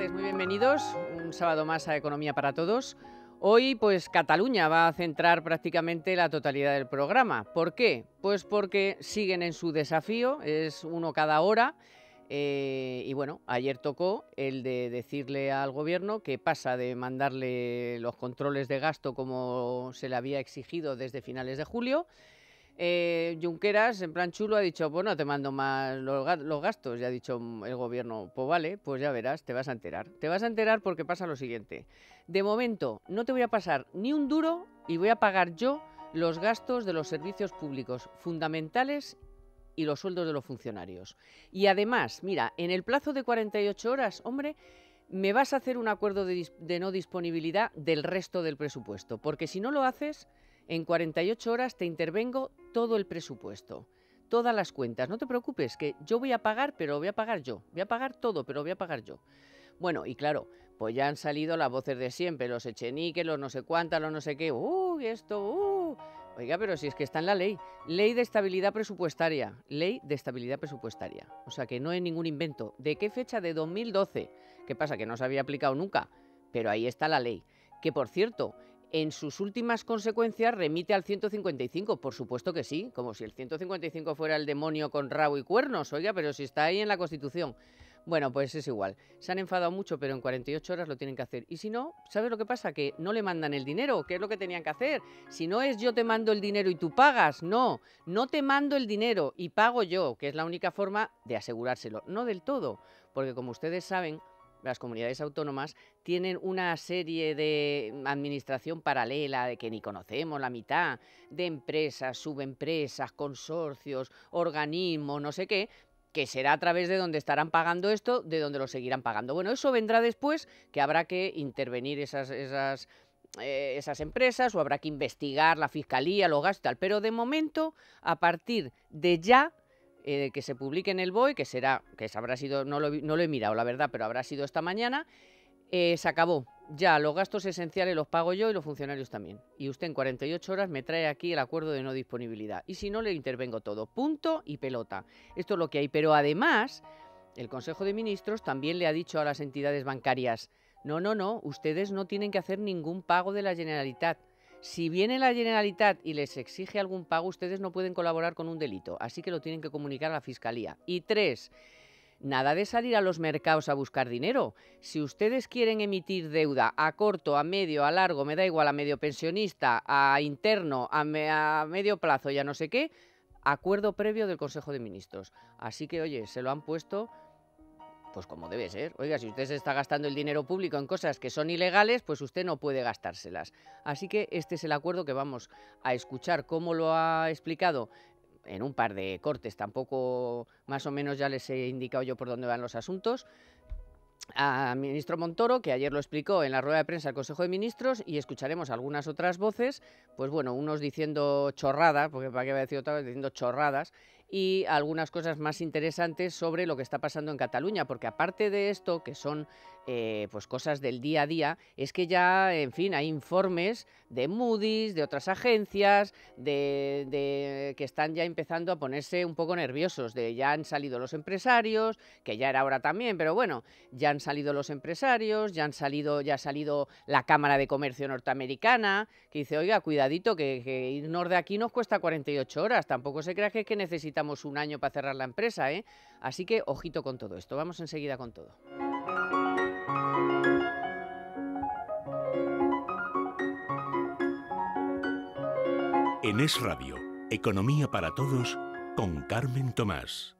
tardes, muy bienvenidos. Un sábado más a Economía para Todos. Hoy, pues, Cataluña va a centrar prácticamente la totalidad del programa. ¿Por qué? Pues porque siguen en su desafío, es uno cada hora. Y bueno, ayer tocó el de decirle al gobierno que pasa de mandarle los controles de gasto como se le había exigido desde finales de julio. Junqueras, en plan chulo, ha dicho, pues no te mando más los gastos. Y ha dicho el gobierno, pues vale, pues ya verás, te vas a enterar. Te vas a enterar porque pasa lo siguiente. De momento, no te voy a pasar ni un duro y voy a pagar yo los gastos de los servicios públicos fundamentales y los sueldos de los funcionarios. Y además, mira, en el plazo de 48 horas, hombre, me vas a hacer un acuerdo de no disponibilidad del resto del presupuesto. Porque si no lo haces, en 48 horas te intervengo todo el presupuesto, todas las cuentas. No te preocupes, que yo voy a pagar, pero lo voy a pagar yo. Voy a pagar todo, pero lo voy a pagar yo. Bueno, y claro, pues ya han salido las voces de siempre, los Echenique, los no sé cuántas, los no sé qué. Oiga, pero si es que está en la ley. Ley de estabilidad presupuestaria. Ley de estabilidad presupuestaria. O sea, que no hay ningún invento. ¿De qué fecha? De 2012. ¿Qué pasa? Que no se había aplicado nunca. Pero ahí está la ley. Que, por cierto, en sus últimas consecuencias remite al 155, por supuesto que sí, como si el 155 fuera el demonio con rabo y cuernos, oiga, pero si está ahí en la Constitución. Bueno, pues es igual. Se han enfadado mucho, pero en 48 horas lo tienen que hacer. Y si no, ¿sabes lo que pasa? Que no le mandan el dinero, que es lo que tenían que hacer. Si no es yo te mando el dinero y tú pagas, no te mando el dinero y pago yo, que es la única forma de asegurárselo. No del todo, porque como ustedes saben, las comunidades autónomas tienen una serie de administración paralela de que ni conocemos la mitad, de empresas, subempresas, consorcios, organismos, no sé qué, que será a través de donde estarán pagando esto, de donde lo seguirán pagando. Bueno, eso vendrá después, que habrá que intervenir esas empresas o habrá que investigar la fiscalía, los gastos y tal. Pero de momento, a partir de ya, que se publique en el BOE, que habrá sido, no lo he mirado la verdad, pero habrá sido esta mañana, se acabó. Ya los gastos esenciales los pago yo y los funcionarios también. Y usted en 48 horas me trae aquí el acuerdo de no disponibilidad. Y si no, le intervengo todo. Punto y pelota. Esto es lo que hay. Pero además, el Consejo de Ministros también le ha dicho a las entidades bancarias, no, ustedes no tienen que hacer ningún pago de la Generalitat. Si viene la Generalitat y les exige algún pago, ustedes no pueden colaborar con un delito, así que lo tienen que comunicar a la Fiscalía. Y 3, nada de salir a los mercados a buscar dinero. Si ustedes quieren emitir deuda a corto, a medio, a largo, me da igual, a medio pensionista, a interno, a medio plazo, ya no sé qué, acuerdo previo del Consejo de Ministros. Así que, oye, se lo han puesto pues como debe ser. Oiga, si usted se está gastando el dinero público en cosas que son ilegales, pues usted no puede gastárselas. Así que este es el acuerdo que vamos a escuchar cómo lo ha explicado en un par de cortes. Tampoco, más o menos ya les he indicado yo por dónde van los asuntos. Al ministro Montoro, que ayer lo explicó en la rueda de prensa del Consejo de Ministros, y escucharemos algunas otras voces, pues bueno, unos diciendo chorradas, porque para qué voy a decir otra vez, diciendo chorradas, y algunas cosas más interesantes sobre lo que está pasando en Cataluña, porque aparte de esto, que son pues cosas del día a día, es que ya, en fin, hay informes de Moody's, de otras agencias, que están ya empezando a ponerse un poco nerviosos, ya han salido los empresarios, que ya era hora también, pero bueno, ya han salido los empresarios, ya ha salido la Cámara de Comercio norteamericana, que dice, oiga, cuidadito, que irnos de aquí nos cuesta 48 horas, tampoco se crea que necesitamos un año para cerrar la empresa, ¿eh? Así que ojito con todo esto, vamos enseguida con todo. En Es Radio, Economía para Todos, con Carmen Tomás.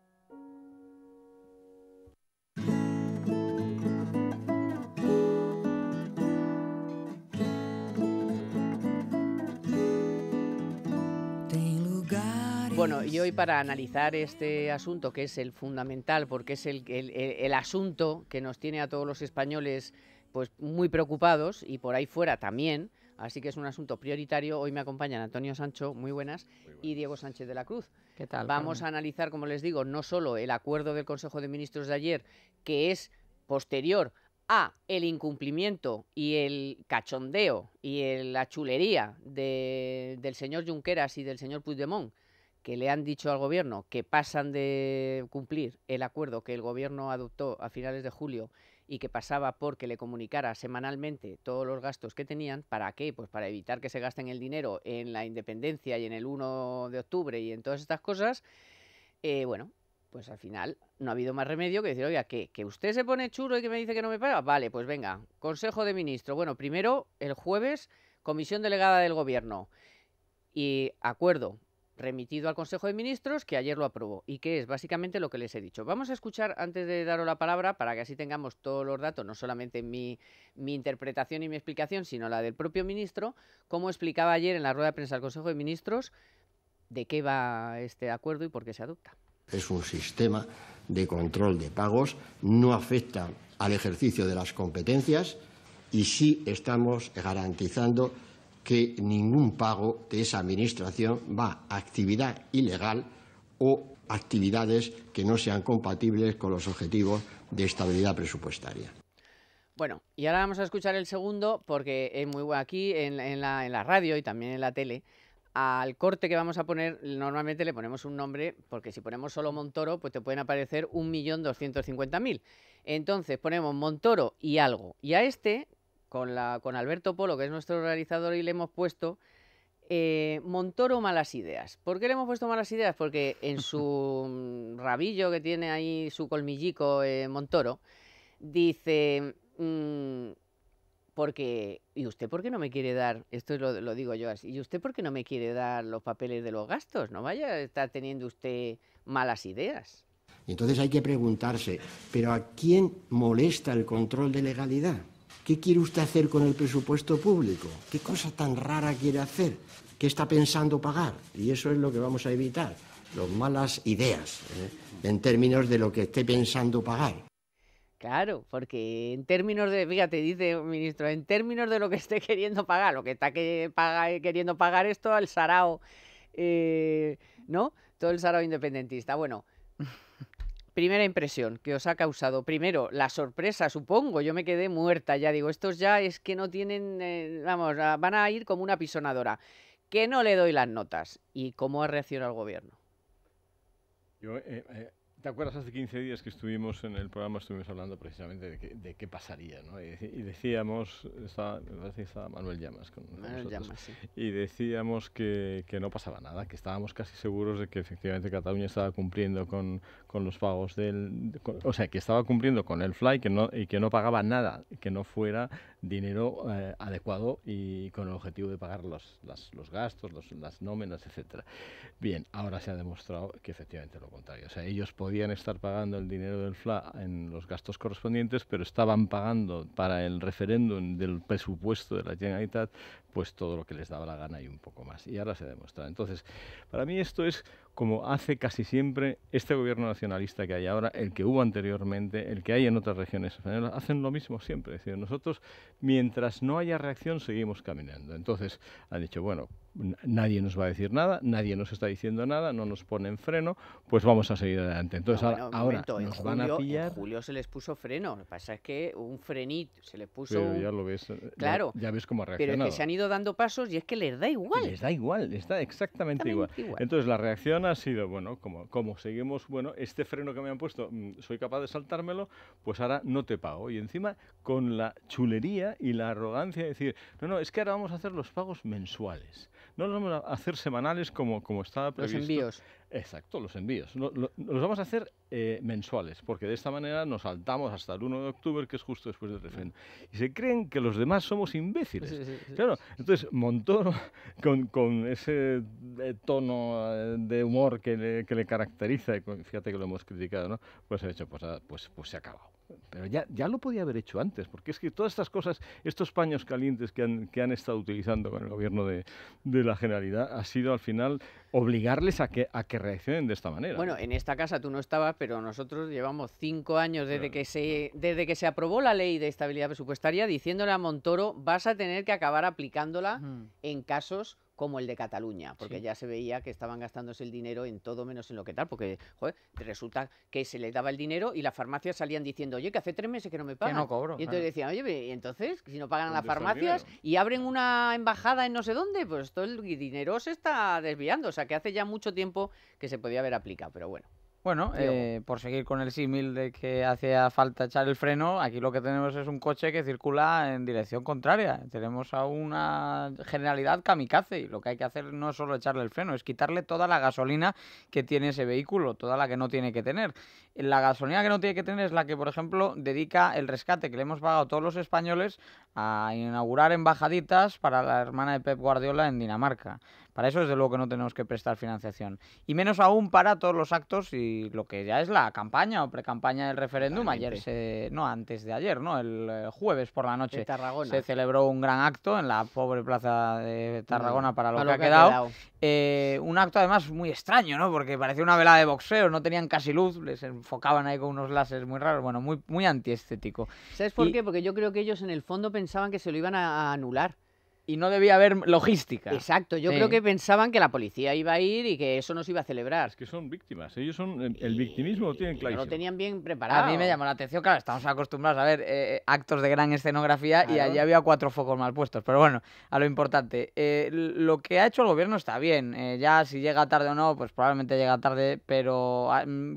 Bueno, y hoy para analizar este asunto, que es el fundamental, porque es el asunto que nos tiene a todos los españoles pues muy preocupados, y por ahí fuera también, así que es un asunto prioritario. Hoy me acompañan Antonio Sancho, muy buenas, y Diego Sánchez de la Cruz. ¿Qué tal? Vamos a analizar, como les digo, no solo el acuerdo del Consejo de Ministros de ayer, que es posterior a el incumplimiento y el cachondeo y la chulería del señor Junqueras y del señor Puigdemont, que le han dicho al gobierno que pasan de cumplir el acuerdo que el gobierno adoptó a finales de julio y que pasaba por que le comunicara semanalmente todos los gastos que tenían. ¿Para qué? Pues para evitar que se gasten el dinero en la independencia y en el 1 de octubre y en todas estas cosas. Bueno, pues al final no ha habido más remedio que decir, oiga, que usted se pone chulo y que me dice que no me paga. Vale, pues venga, Consejo de Ministros. Bueno, primero, el jueves, Comisión Delegada del Gobierno. Y acuerdo remitido al Consejo de Ministros, que ayer lo aprobó, y que es básicamente lo que les he dicho. Vamos a escuchar, antes de daros la palabra, para que así tengamos todos los datos, no solamente mi interpretación y mi explicación, sino la del propio ministro, cómo explicaba ayer en la rueda de prensa del Consejo de Ministros de qué va este acuerdo y por qué se adopta. Es un sistema de control de pagos, no afecta al ejercicio de las competencias y sí estamos garantizando que ningún pago de esa administración va a actividad ilegal o actividades que no sean compatibles con los objetivos de estabilidad presupuestaria. Bueno, y ahora vamos a escuchar el segundo, porque es muy bueno aquí en la radio y también en la tele. Al corte que vamos a poner, normalmente le ponemos un nombre, porque si ponemos solo Montoro, pues te pueden aparecer 1.250.000. Entonces ponemos Montoro y algo. Y a este, con Alberto Polo, que es nuestro realizador, y le hemos puesto Montoro malas ideas. ¿Por qué le hemos puesto malas ideas? Porque en su rabillo que tiene ahí, su colmillico Montoro, dice... porque, ¿y usted por qué no me quiere dar? Esto lo digo yo así. ¿Y usted por qué no me quiere dar los papeles de los gastos? No vaya a estar teniendo usted malas ideas. Entonces hay que preguntarse, ¿pero a quién molesta el control de legalidad? ¿Qué quiere usted hacer con el presupuesto público? ¿Qué cosa tan rara quiere hacer? ¿Qué está pensando pagar? Y eso es lo que vamos a evitar, las malas ideas, en términos de lo que esté pensando pagar. Claro, porque en términos de, fíjate, dice el ministro, en términos de lo que esté queriendo pagar, lo que está queriendo pagar es todo el sarao, ¿no? Todo el sarao independentista. Bueno, primera impresión que os ha causado. Primero, la sorpresa, supongo, yo me quedé muerta, ya digo, estos ya es que no tienen, vamos, van a ir como una pisonadora. Que no le doy las notas. ¿Y cómo ha reaccionado el gobierno? Yo... ¿Te acuerdas hace 15 días que estuvimos en el programa, estuvimos hablando precisamente de qué pasaría, ¿no? Y decíamos, estaba Manuel Llamas con nosotros, Llamas, sí. Y decíamos que no pasaba nada, que estábamos casi seguros de que efectivamente Cataluña estaba cumpliendo con los pagos o sea, que estaba cumpliendo con el FLY y que no pagaba nada, que no fuera dinero adecuado y con el objetivo de pagar los gastos, las nóminas, etcétera. Bien, ahora se ha demostrado que efectivamente lo contrario. O sea, ellos podían estar pagando el dinero del FLA en los gastos correspondientes, pero estaban pagando para el referéndum del presupuesto de la Generalitat pues todo lo que les daba la gana y un poco más. Y ahora se ha demostrado. Entonces, para mí esto es como hace casi siempre este gobierno nacionalista que hay ahora, el que hubo anteriormente, el que hay en otras regiones españolas, hacen lo mismo siempre. Es decir, nosotros, mientras no haya reacción, seguimos caminando. Entonces, han dicho, bueno, nadie nos va a decir nada, nadie nos está diciendo nada, no nos ponen freno, pues vamos a seguir adelante. Entonces, ahora nos van a pillar. En julio se les puso freno, lo que pasa es que un frenito, se les puso... Pero ya lo ves, claro, ya ves cómo ha reaccionado. Pero es que se han ido dando pasos y es que les da igual. Les da igual, les da exactamente igual. Entonces, la reacción ha sido, bueno, como seguimos, bueno, este freno que me han puesto, soy capaz de saltármelo, pues ahora no te pago. Y encima, con la chulería y la arrogancia de decir, no, es que ahora vamos a hacer los pagos mensuales. No los vamos a hacer semanales como estaba previsto. Los envíos. Exacto, los envíos. Los vamos a hacer mensuales, porque de esta manera nos saltamos hasta el 1 de octubre, que es justo después del referéndum. Y se creen que los demás somos imbéciles. Sí. Claro, entonces Montoro, con ese tono de humor que le caracteriza, y fíjate que lo hemos criticado, ¿no? Pues ha hecho, pues se ha acabado. Pero ya lo podía haber hecho antes, porque es que todas estas cosas, estos paños calientes que han estado utilizando con el gobierno de la Generalidad, ha sido al final obligarles a que reaccionen de esta manera. Bueno, en esta casa tú no estabas, pero nosotros llevamos 5 años desde que se aprobó la ley de estabilidad presupuestaria, diciéndole a Montoro, vas a tener que acabar aplicándola en casos como el de Cataluña, porque ya se veía que estaban gastándose el dinero en todo menos en lo que tal, porque joder, resulta que se les daba el dinero y las farmacias salían diciendo, oye, que hace 3 meses que no me pagan. Que no cobro. Y entonces decían, oye, ¿y entonces si no pagan a las farmacias y abren una embajada en no sé dónde? Pues todo el dinero se está desviando, o sea que hace ya mucho tiempo que se podía haber aplicado, pero bueno. Bueno, por seguir con el símil de que hacía falta echar el freno, aquí lo que tenemos es un coche que circula en dirección contraria. Tenemos a una generalidad kamikaze y lo que hay que hacer no es solo echarle el freno, es quitarle toda la gasolina que tiene ese vehículo, toda la que no tiene que tener. La gasolina que no tiene que tener es la que, por ejemplo, dedica el rescate que le hemos pagado todos los españoles a inaugurar embajaditas para la hermana de Pep Guardiola en Dinamarca. Para eso, desde luego, que no tenemos que prestar financiación. Y menos aún para todos los actos y lo que ya es la campaña o precampaña del referéndum. Antes de ayer, ¿no? El jueves por la noche se celebró un gran acto en la pobre plaza de Tarragona para lo que ha quedado. Un acto además muy extraño, ¿no? Porque parecía una velada de boxeo, no tenían casi luz, les enfocaban ahí con unos láseres muy raros, bueno, muy, muy antiestético. ¿Sabes por qué? Porque yo creo que ellos en el fondo pensaban que se lo iban a anular. Y no debía haber logística. Exacto, yo creo que pensaban que la policía iba a ir y que eso no se iba a celebrar. Es que son víctimas, ellos son el victimismo lo tienen clarísimo. No lo tenían bien preparado. A mí me llamó la atención, claro, estamos acostumbrados a ver actos de gran escenografía y allí había 4 focos mal puestos. Pero bueno, a lo importante, lo que ha hecho el gobierno está bien. Ya si llega tarde o no, pues probablemente llega tarde, pero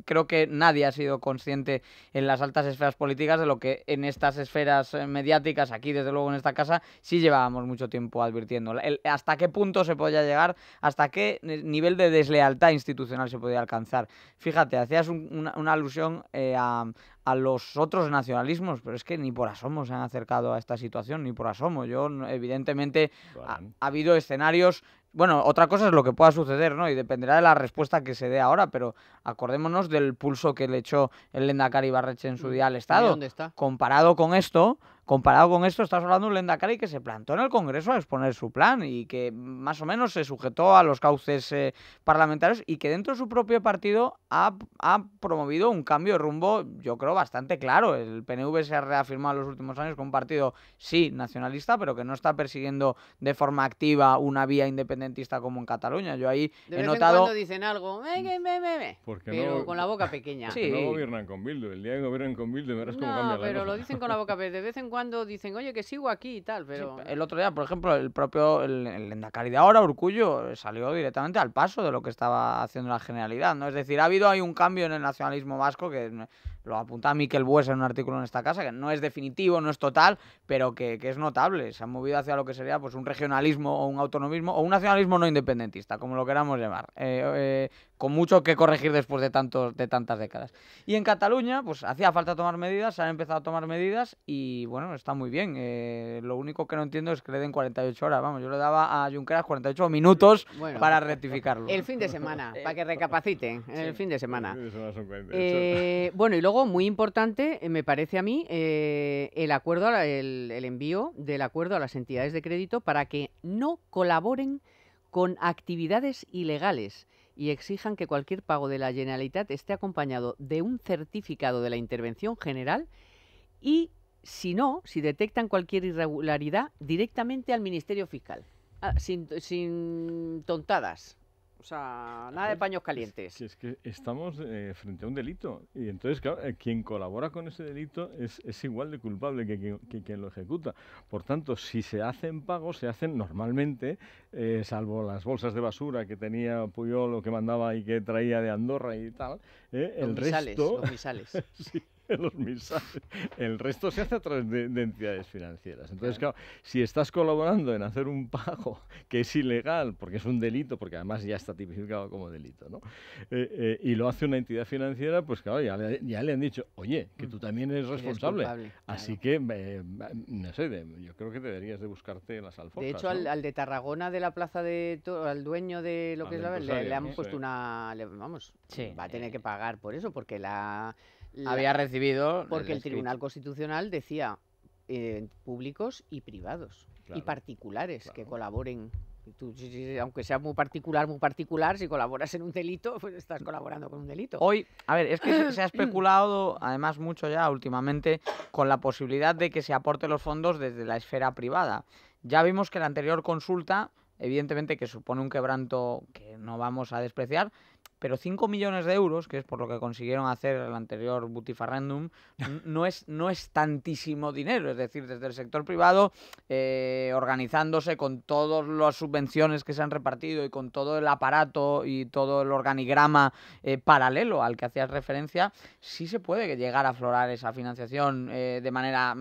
creo que nadie ha sido consciente en las altas esferas políticas de lo que en estas esferas mediáticas, aquí desde luego en esta casa, sí llevábamos mucho tiempo advirtiendo. Hasta qué punto se podía llegar, hasta qué nivel de deslealtad institucional se podía alcanzar. Fíjate, hacías una alusión a los otros nacionalismos, pero es que ni por asomo se han acercado a esta situación, ni por asomo. Evidentemente, ha habido escenarios. Bueno, otra cosa es lo que pueda suceder, ¿no? Y dependerá de la respuesta que se dé ahora, pero acordémonos del pulso que le echó el Lehendakari Ibarretxe en su día al Estado. ¿Dónde está? Comparado con esto, estás hablando de un Lehendakari que se plantó en el Congreso a exponer su plan y que más o menos se sujetó a los cauces parlamentarios y que dentro de su propio partido ha promovido un cambio de rumbo, yo creo, bastante claro. El PNV se ha reafirmado en los últimos años como un partido, sí, nacionalista, pero que no está persiguiendo de forma activa una vía independentista como en Cataluña. Yo ahí he notado... De vez en cuando dicen algo, pero no, con la boca pequeña. Sí. No gobiernan con Bildu. El día que gobiernan con Bildu verás cómo cambia la cosa. Pero lo dicen con la boca pequeña. De vez en cuando dicen, oye, que sigo aquí y tal, pero... Sí, el otro día, por ejemplo, el Lehendakari de ahora, Urkullu, salió directamente al paso de lo que estaba haciendo la Generalidad, ¿no? Es decir, ha habido ahí un cambio en el nacionalismo vasco que lo apuntaba Miquel Bues en un artículo en esta casa, que no es definitivo, no es total, pero que es notable. Se han movido hacia lo que sería pues un regionalismo o un autonomismo o un nacionalismo no independentista, como lo queramos llamar, con mucho que corregir después de tantas décadas. Y en Cataluña, pues hacía falta tomar medidas, se han empezado a tomar medidas y bueno, está muy bien. Lo único que no entiendo es que le den 48 horas. Vamos, yo le daba a Junqueras 48 minutos para rectificarlo. El fin de semana, para que recapaciten, el fin de semana. El fin de semana son 48. Bueno, y luego, muy importante, me parece a mí, el acuerdo, el envío del acuerdo a las entidades de crédito para que no colaboren con actividades ilegales y exijan que cualquier pago de la Generalitat esté acompañado de un certificado de la intervención general y, si detectan cualquier irregularidad, directamente al Ministerio Fiscal, sin tontadas. O sea, nada de paños calientes. Es que estamos frente a un delito. Y entonces, claro, quien colabora con ese delito es igual de culpable que quien lo ejecuta. Por tanto, si se hacen pagos, se hacen normalmente, salvo las bolsas de basura que tenía Puyol o que mandaba y que traía de Andorra y tal, el resto... Los misales. Sí. Los misales. El resto se hace a través de entidades financieras. Entonces, claro, si estás colaborando en hacer un pago que es ilegal, porque es un delito, porque además ya está tipificado como delito, ¿no? Y lo hace una entidad financiera, pues claro, ya le han dicho, oye, que tú también eres responsable. Así que, no sé, yo creo que deberías de buscarte las alforjas. De hecho, ¿no? al de Tarragona de la plaza al dueño de lo que es le han puesto va a tener que pagar por eso, porque había recibido... Porque el Tribunal Constitucional decía públicos y privados, y particulares que colaboren. Tú, aunque sea muy particular, si colaboras en un delito, pues estás colaborando con un delito. Hoy, a ver, es que se ha especulado, además mucho ya últimamente, con la posibilidad de que se aporten los fondos desde la esfera privada. Ya vimos que la anterior consulta, evidentemente que supone un quebranto que no vamos a despreciar, pero 5 millones de euros, que es por lo que consiguieron hacer el anterior butifarrendum, no es tantísimo dinero. Es decir, desde el sector privado, organizándose con todas las subvenciones que se han repartido y con todo el aparato y todo el organigrama paralelo al que hacías referencia, sí se puede llegar a aflorar esa financiación de manera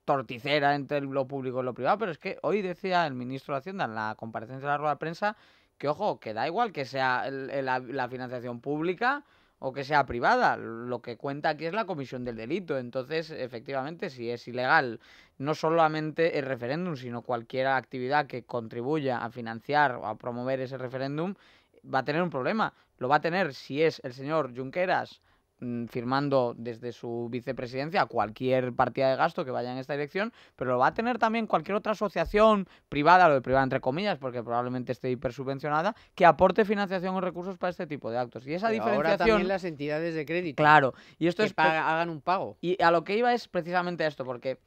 torticera entre lo público y lo privado. Pero es que hoy decía el ministro de Hacienda en la comparecencia de la rueda de prensa que, ojo, que da igual que sea la financiación pública o que sea privada, lo que cuenta aquí es la comisión del delito. Entonces, efectivamente, si es ilegal no solamente el referéndum, sino cualquier actividad que contribuya a financiar o a promover ese referéndum, va a tener un problema. Lo va a tener si es el señor Junqueras firmando desde su vicepresidencia cualquier partida de gasto que vaya en esta dirección, pero lo va a tener también cualquier otra asociación privada, lo de privada entre comillas, porque probablemente esté hipersubvencionada, que aporte financiación o recursos para este tipo de actos. Y esa diferenciación... Ahora también las entidades de crédito. Claro. Y esto que hagan un pago. Y a lo que iba es precisamente esto, porque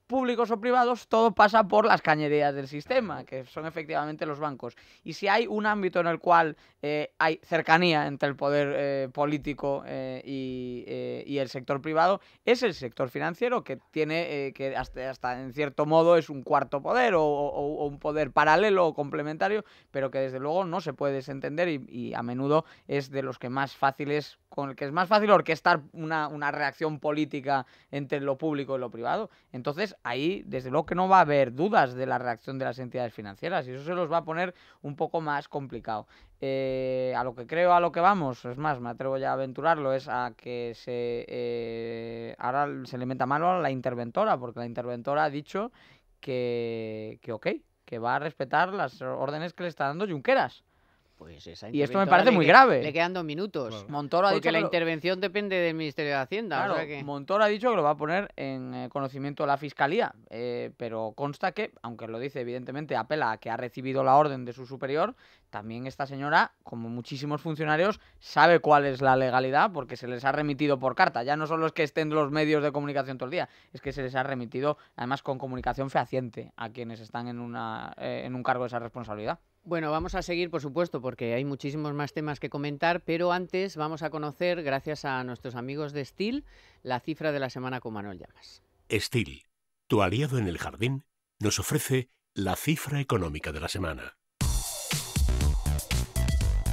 públicos o privados, todo pasa por las cañerías del sistema, que son efectivamente los bancos. Y si hay un ámbito en el cual hay cercanía entre el poder político y el sector privado, es el sector financiero, que tiene que hasta en cierto modo es un cuarto poder o un poder paralelo o complementario, pero que desde luego no se puede desentender y a menudo es de los que más fáciles, con el que es más fácil orquestar una reacción política entre lo público y lo privado. Entonces, ahí, desde luego que no va a haber dudas de la reacción de las entidades financieras y eso se los va a poner un poco más complicado. A lo que creo, a lo que vamos, es más, me atrevo ya a aventurarlo, es a que ahora se le meta mano a la interventora, porque la interventora ha dicho que va a respetar las órdenes que le está dando Junqueras. Pues esa y esto me parece muy grave. Le quedan 2 minutos. Claro. Montoro ha dicho porque la intervención depende del Ministerio de Hacienda. Claro, o sea que... Montoro ha dicho que lo va a poner en conocimiento de la Fiscalía, pero consta que, aunque lo dice evidentemente, apela a que ha recibido la orden de su superior, también esta señora, como muchísimos funcionarios, sabe cuál es la legalidad porque se les ha remitido por carta. Ya no son los que estén en los medios de comunicación todo el día, es que se les ha remitido además con comunicación fehaciente a quienes están en un cargo de esa responsabilidad. Bueno, vamos a seguir, por supuesto, porque hay muchísimos más temas que comentar, pero antes vamos a conocer, gracias a nuestros amigos de Steel, la cifra de la semana con Manuel Llamas. Steel, tu aliado en el jardín, nos ofrece la cifra económica de la semana.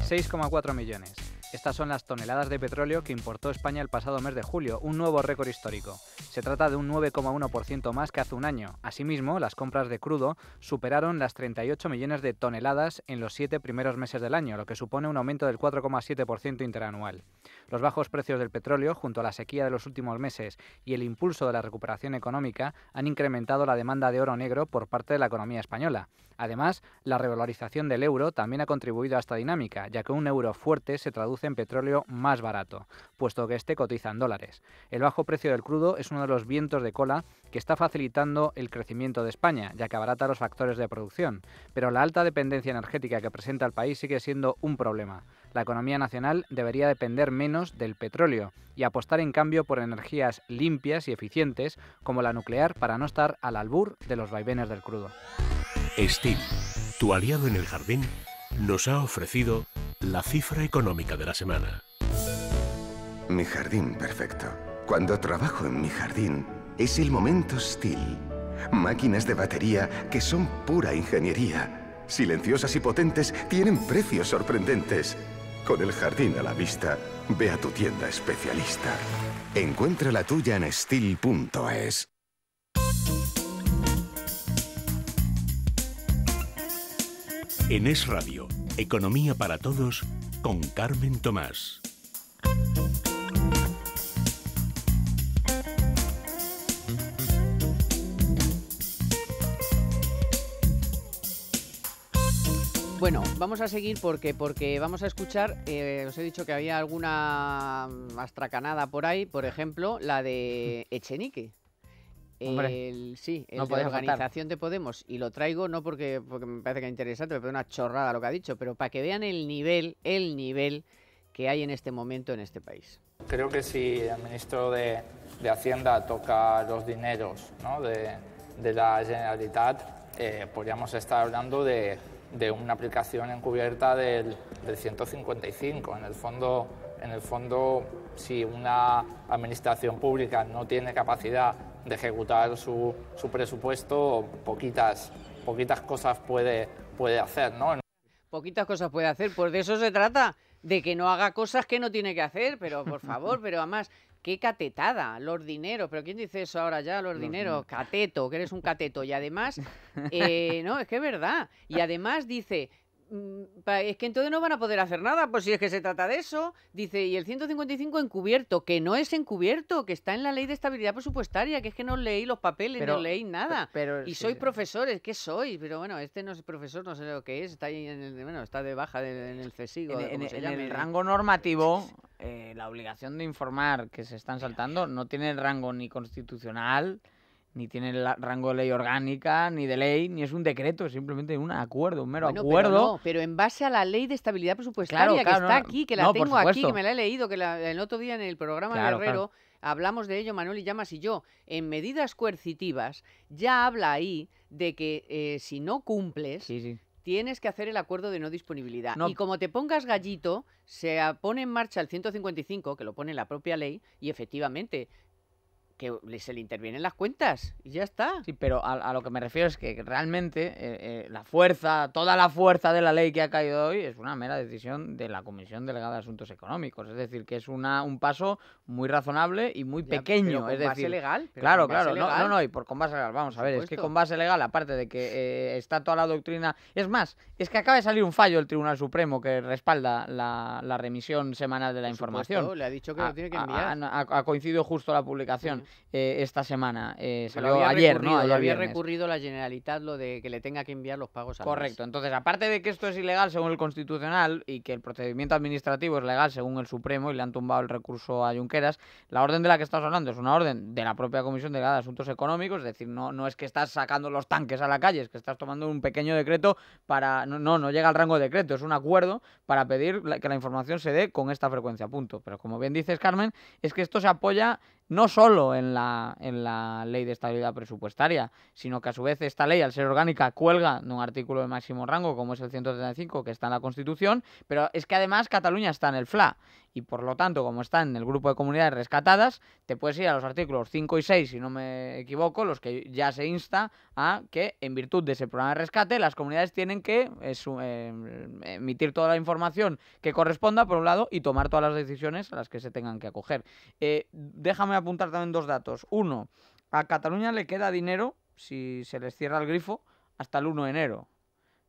6,4 millones. Estas son las toneladas de petróleo que importó España el pasado mes de julio, un nuevo récord histórico. Se trata de un 9,1% más que hace un año. Asimismo, las compras de crudo superaron las 38 millones de toneladas en los 7 primeros meses del año, lo que supone un aumento del 4,7% interanual. Los bajos precios del petróleo, junto a la sequía de los últimos meses y el impulso de la recuperación económica, han incrementado la demanda de oro negro por parte de la economía española. Además, la revalorización del euro también ha contribuido a esta dinámica, ya que un euro fuerte se traduce en petróleo más barato, puesto que este cotiza en dólares. El bajo precio del crudo es uno de los vientos de cola que está facilitando el crecimiento de España, ya que abarata los factores de producción. Pero la alta dependencia energética que presenta el país sigue siendo un problema. La economía nacional debería depender menos del petróleo y apostar en cambio por energías limpias y eficientes como la nuclear para no estar al albur de los vaivenes del crudo. Steel, tu aliado en el jardín, nos ha ofrecido la cifra económica de la semana. Mi jardín perfecto. Cuando trabajo en mi jardín, es el momento Steel. Máquinas de batería que son pura ingeniería. Silenciosas y potentes, tienen precios sorprendentes. Con el jardín a la vista, ve a tu tienda especialista. Encuentra la tuya en steel.es. En Es Radio, Economía para Todos, con Carmen Tomás. Bueno, vamos a seguir porque vamos a escuchar, os he dicho que había alguna astracanada por ahí, por ejemplo, la de Echenique. Sí, el de la organización de Podemos, y lo traigo no porque me parece que es interesante, me parece una chorrada lo que ha dicho, pero para que vean el nivel que hay en este momento en este país. Creo que si el ministro de Hacienda toca los dineros, ¿no?, de la Generalitat, podríamos estar hablando de de una aplicación encubierta del 155. En el fondo, si una administración pública no tiene capacidad de ejecutar su presupuesto, poquitas cosas puede hacer, ¿no? Poquitas cosas puede hacer, pues de eso se trata, de que no haga cosas que no tiene que hacer, pero por favor, pero además, qué catetada, los dineros, pero ¿quién dice eso ahora ya, los dineros? Cateto, que eres un cateto, y además, no, es que es verdad, y además dice... es que entonces no van a poder hacer nada, pues si es que se trata de eso, dice, y el 155 encubierto, que no es encubierto, que está en la ley de estabilidad presupuestaria, que es que no leí los papeles, no leí nada, y sois profesores, ¿qué sois? Pero bueno, este no es profesor, no sé lo que es, está ahí está de baja en el CSIC, en el rango normativo, la obligación de informar que se están saltando no tiene el rango ni constitucional, ni tiene el rango de ley orgánica, ni de ley, ni es un decreto, es simplemente un acuerdo, un mero acuerdo. Pero en base a la ley de estabilidad presupuestaria, que está aquí, que la tengo aquí, que me la he leído, que el otro día en el programa de Herrero hablamos de ello, Manuel y Llamas y yo, en medidas coercitivas, ya habla ahí de que si no cumples... tienes que hacer el acuerdo de no disponibilidad. Y como te pongas gallito, se pone en marcha el 155, que lo pone la propia ley, y efectivamente... que se le intervienen las cuentas y ya está. Sí, pero a lo que me refiero es que realmente toda la fuerza de la ley que ha caído hoy es una mera decisión de la Comisión Delegada de Asuntos Económicos. Es decir, que es un paso muy razonable y muy pequeño. Pero con base legal. Claro. No, y con base legal. Vamos a ver, es que con base legal, aparte de que está toda la doctrina... Es más, es que acaba de salir un fallo del Tribunal Supremo que respalda la remisión semanal de la información. Le ha dicho que lo tiene que enviar. Ha coincidido justo la publicación. Esta semana, salió ayer, ¿no? Lo había recurrido la Generalitat, lo de que le tenga que enviar los pagos al mes. Correcto. Entonces, aparte de que esto es ilegal según el Constitucional y que el procedimiento administrativo es legal según el Supremo y le han tumbado el recurso a Junqueras, la orden de la que estamos hablando es una orden de la propia Comisión Delegada de Asuntos Económicos, es decir, no es que estás sacando los tanques a la calle, es que estás tomando un pequeño decreto para... No llega al rango de decreto, es un acuerdo para pedir que la información se dé con esta frecuencia, punto. Pero como bien dices, Carmen, es que esto se apoya no solo en la ley de estabilidad presupuestaria, sino que a su vez esta ley, al ser orgánica, cuelga de un artículo de máximo rango, como es el 135, que está en la Constitución, pero es que además Cataluña está en el FLA, y por lo tanto, como está en el grupo de comunidades rescatadas, te puedes ir a los artículos 5 y 6, si no me equivoco, los que ya se insta a que, en virtud de ese programa de rescate, las comunidades tienen que emitir toda la información que corresponda, por un lado, y tomar todas las decisiones a las que se tengan que acoger. Déjame apuntar también dos datos. Uno, a Cataluña le queda dinero, si se les cierra el grifo, hasta el 1 de enero.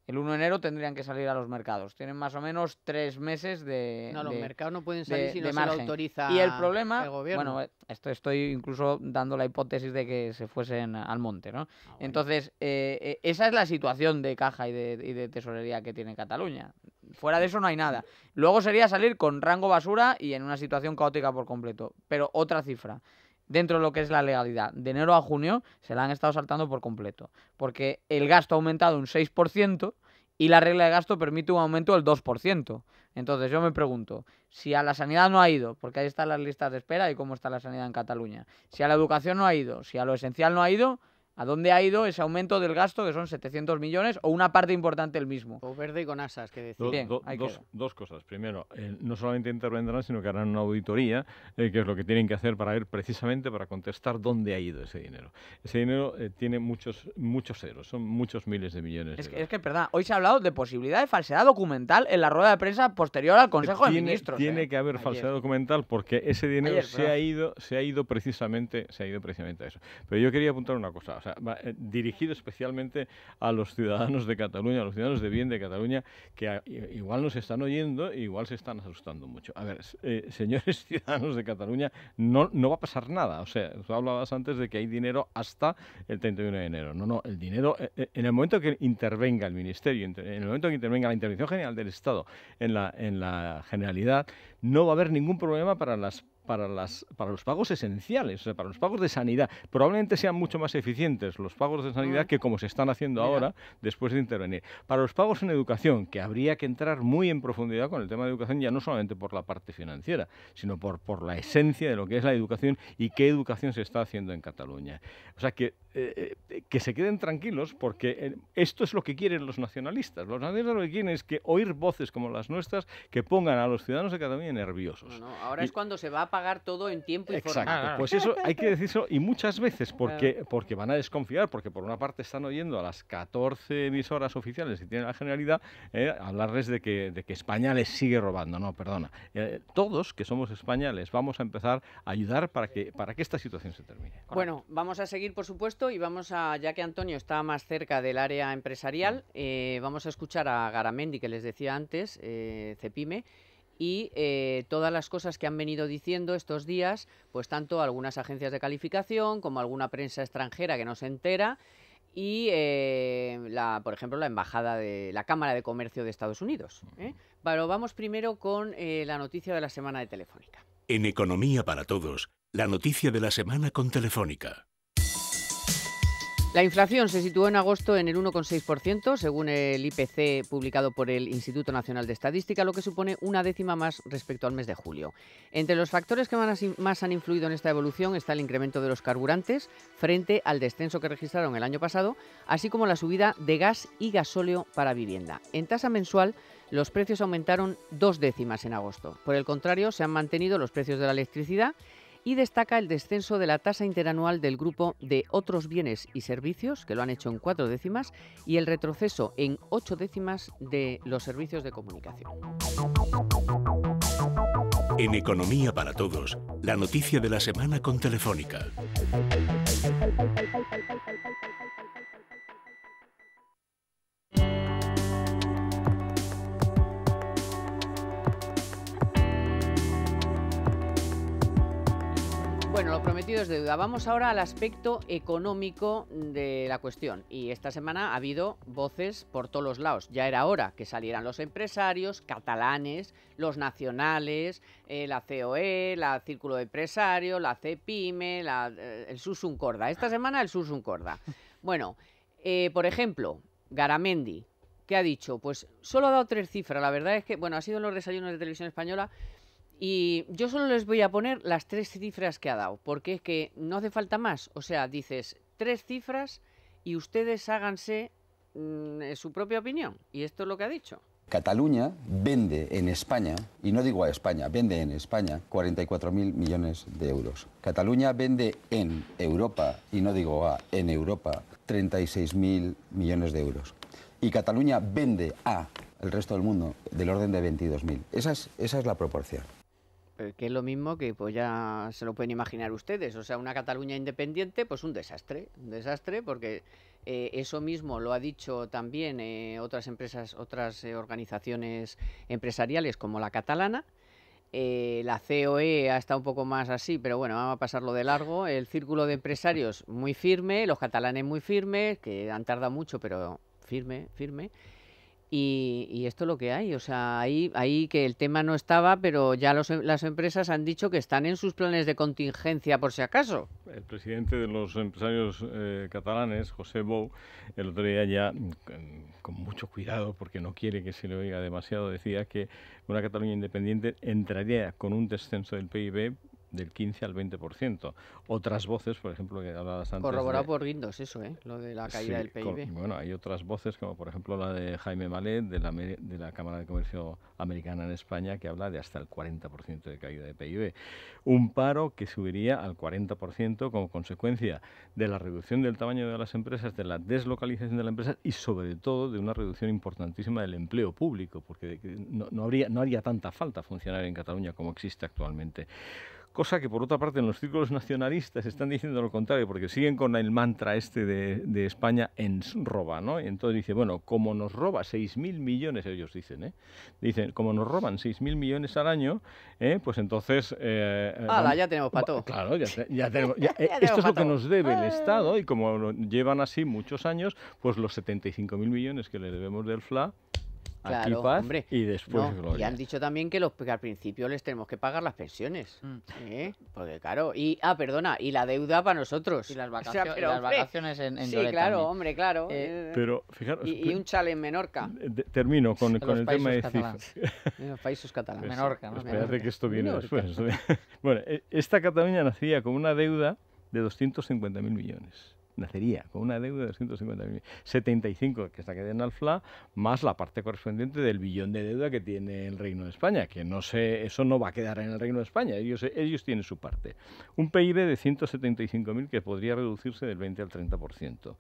El 1 de enero tendrían que salir a los mercados. Tienen más o menos 3 meses de los mercados no pueden salir si no se lo autoriza y el problema, el gobierno. Bueno, estoy incluso dando la hipótesis de que se fuesen al monte, ¿no? Bueno. Entonces, esa es la situación de caja y de tesorería que tiene Cataluña. Fuera de eso no hay nada. Luego sería salir con rango basura y en una situación caótica por completo. Pero otra cifra. Dentro de lo que es la legalidad, de enero a junio se la han estado saltando por completo, porque el gasto ha aumentado un 6% y la regla de gasto permite un aumento del 2%. Entonces yo me pregunto, si a la sanidad no ha ido, porque ahí están las listas de espera y cómo está la sanidad en Cataluña, si a la educación no ha ido, si a lo esencial no ha ido, ¿a dónde ha ido ese aumento del gasto, que son 700 millones, o una parte importante del mismo? O verde y con asas, que decir. Bien, dos cosas. Primero, no solamente intervendrán, sino que harán una auditoría, que es lo que tienen que hacer para ver precisamente, para contestar dónde ha ido ese dinero. Ese dinero tiene muchos ceros, son muchos miles de millones de euros. Es que, perdón, hoy se ha hablado de posibilidad de falsedad documental en la rueda de prensa posterior al Consejo de Ministros. Tiene que haber falsedad documental porque ese dinero se ha ido precisamente a eso. Pero yo quería apuntar una cosa, o sea, dirigido especialmente a los ciudadanos de Cataluña, a los ciudadanos de bien de Cataluña, que igual nos están oyendo e igual se están asustando mucho. A ver, señores ciudadanos de Cataluña, no va a pasar nada. O sea, tú hablabas antes de que hay dinero hasta el 31 de enero. No, el dinero, en el momento que intervenga el Ministerio, en el momento que intervenga la Intervención General del Estado en la Generalidad, no va a haber ningún problema para las para los pagos esenciales, o sea, para los pagos de sanidad. Probablemente sean mucho más eficientes los pagos de sanidad que como se están haciendo ahora después de intervenir. Para los pagos en educación, que habría que entrar muy en profundidad con el tema de educación, ya no solamente por la parte financiera, sino por la esencia de lo que es la educación y qué educación se está haciendo en Cataluña. O sea, que se queden tranquilos, porque esto es lo que quieren los nacionalistas. Los nacionalistas lo que quieren es que oír voces como las nuestras que pongan a los ciudadanos de Cataluña nerviosos. Ahora es cuando se va a pagar todo en tiempo y forma. Exacto, pues eso hay que decirlo, y muchas veces porque van a desconfiar, porque por una parte están oyendo a las 14 emisoras oficiales que tiene la Generalidad hablarles de que España les sigue robando. No, perdona. Todos que somos España les vamos a empezar a ayudar para que esta situación se termine. Bueno, vamos a seguir, por supuesto, y ya que Antonio está más cerca del área empresarial, vamos a escuchar a Garamendi, que les decía antes, Cepime, y todas las cosas que han venido diciendo estos días, pues tanto algunas agencias de calificación como alguna prensa extranjera que no se entera, y por ejemplo la embajada de la Cámara de Comercio de Estados Unidos. Pero vamos primero con la noticia de la semana de Telefónica. En Economía para Todos, la noticia de la semana con Telefónica. La inflación se situó en agosto en el 1,6%, según el IPC publicado por el Instituto Nacional de Estadística, lo que supone una décima más respecto al mes de julio. Entre los factores que más han influido en esta evolución está el incremento de los carburantes frente al descenso que registraron el año pasado, así como la subida de gas y gasóleo para vivienda. En tasa mensual, los precios aumentaron 2 décimas en agosto. Por el contrario, se han mantenido los precios de la electricidad, y destaca el descenso de la tasa interanual del grupo de otros bienes y servicios, que lo han hecho en 4 décimas, y el retroceso en 8 décimas de los servicios de comunicación. En Economía para Todos, la noticia de la semana con Telefónica. Bueno, lo prometido es deuda. Vamos ahora al aspecto económico de la cuestión. Y esta semana ha habido voces por todos los lados. Ya era hora que salieran los empresarios catalanes, los nacionales, la COE, la Círculo de Empresarios, la CEPIME, el Susun Corda. Esta semana el Susun Corda. Bueno, por ejemplo, Garamendi, ¿qué ha dicho? Pues solo ha dado 3 cifras. La verdad es que, bueno, ha sido en los desayunos de Televisión Española. Y yo solo les voy a poner las 3 cifras que ha dado, porque es que no hace falta más. O sea, dices 3 cifras y ustedes háganse su propia opinión. Y esto es lo que ha dicho. Cataluña vende en España, y no digo a España, vende en España 44.000 millones de euros. Cataluña vende en Europa, y no digo en Europa, 36.000 millones de euros. Y Cataluña vende al resto del mundo del orden de 22.000. Esa es la proporción. Que es lo mismo que pues ya se lo pueden imaginar ustedes. O sea, una Cataluña independiente, pues un desastre porque eso mismo lo ha dicho también otras empresas, otras organizaciones empresariales como la catalana. La COE ha estado un poco más así, pero bueno, vamos a pasarlo de largo. El Círculo de Empresarios muy firme, los catalanes muy firmes, que han tardado mucho, pero firme. Y esto es lo que hay, o sea, ahí que el tema no estaba, pero ya las empresas han dicho que están en sus planes de contingencia por si acaso. El presidente de los empresarios catalanes, José Bou, el otro día ya, con mucho cuidado, porque no quiere que se le oiga demasiado, decía que una Cataluña independiente entraría con un descenso del PIB del 15 al 20%. Otras voces, por ejemplo, que hablabas antes... Corroborado por Guindos, eso, lo de la caída del PIB. Bueno, hay otras voces, como por ejemplo la de Jaime Malet, de la Cámara de Comercio Americana en España, que habla de hasta el 40% de caída de PIB. Un paro que subiría al 40% como consecuencia de la reducción del tamaño de las empresas, de la deslocalización de las empresas y sobre todo de una reducción importantísima del empleo público, porque no haría tanta falta funcionar en Cataluña como existe actualmente. Cosa que, por otra parte, en los círculos nacionalistas están diciendo lo contrario, porque siguen con el mantra de España ens roba, ¿no? Y entonces dice, bueno, como nos roba 6.000 millones, ellos dicen, dicen, como nos roban 6.000 millones al año, pues entonces... ya tenemos para todo. Claro, ya tenemos... esto es lo que nos debe el Estado, y como lo llevan así muchos años, pues los 75.000 millones que le debemos del FLA... aquí Claro, paz hombre. y después No, y gloria. han dicho también que al principio les tenemos que pagar las pensiones. Porque claro, perdona, y la deuda para nosotros. Y las, O sea, pero, hombre, vacaciones en sí, Lloret claro, también. hombre, claro. Pero fijaros, y un chale en Menorca, termino con los el tema de países cifras. en los países catalanes. Menorca, ¿no? Espérate que esto viene Menorca. después. Bueno, esta Cataluña nacería con una deuda de 250.000 millones. Nacería con una deuda de 250.000 millones. 75, que es la que den al FLA, más la parte correspondiente del billón de deuda que tiene el Reino de España, que no sé, eso no va a quedar en el Reino de España, ellos tienen su parte. Un PIB de 175.000 que podría reducirse del 20 al 30%.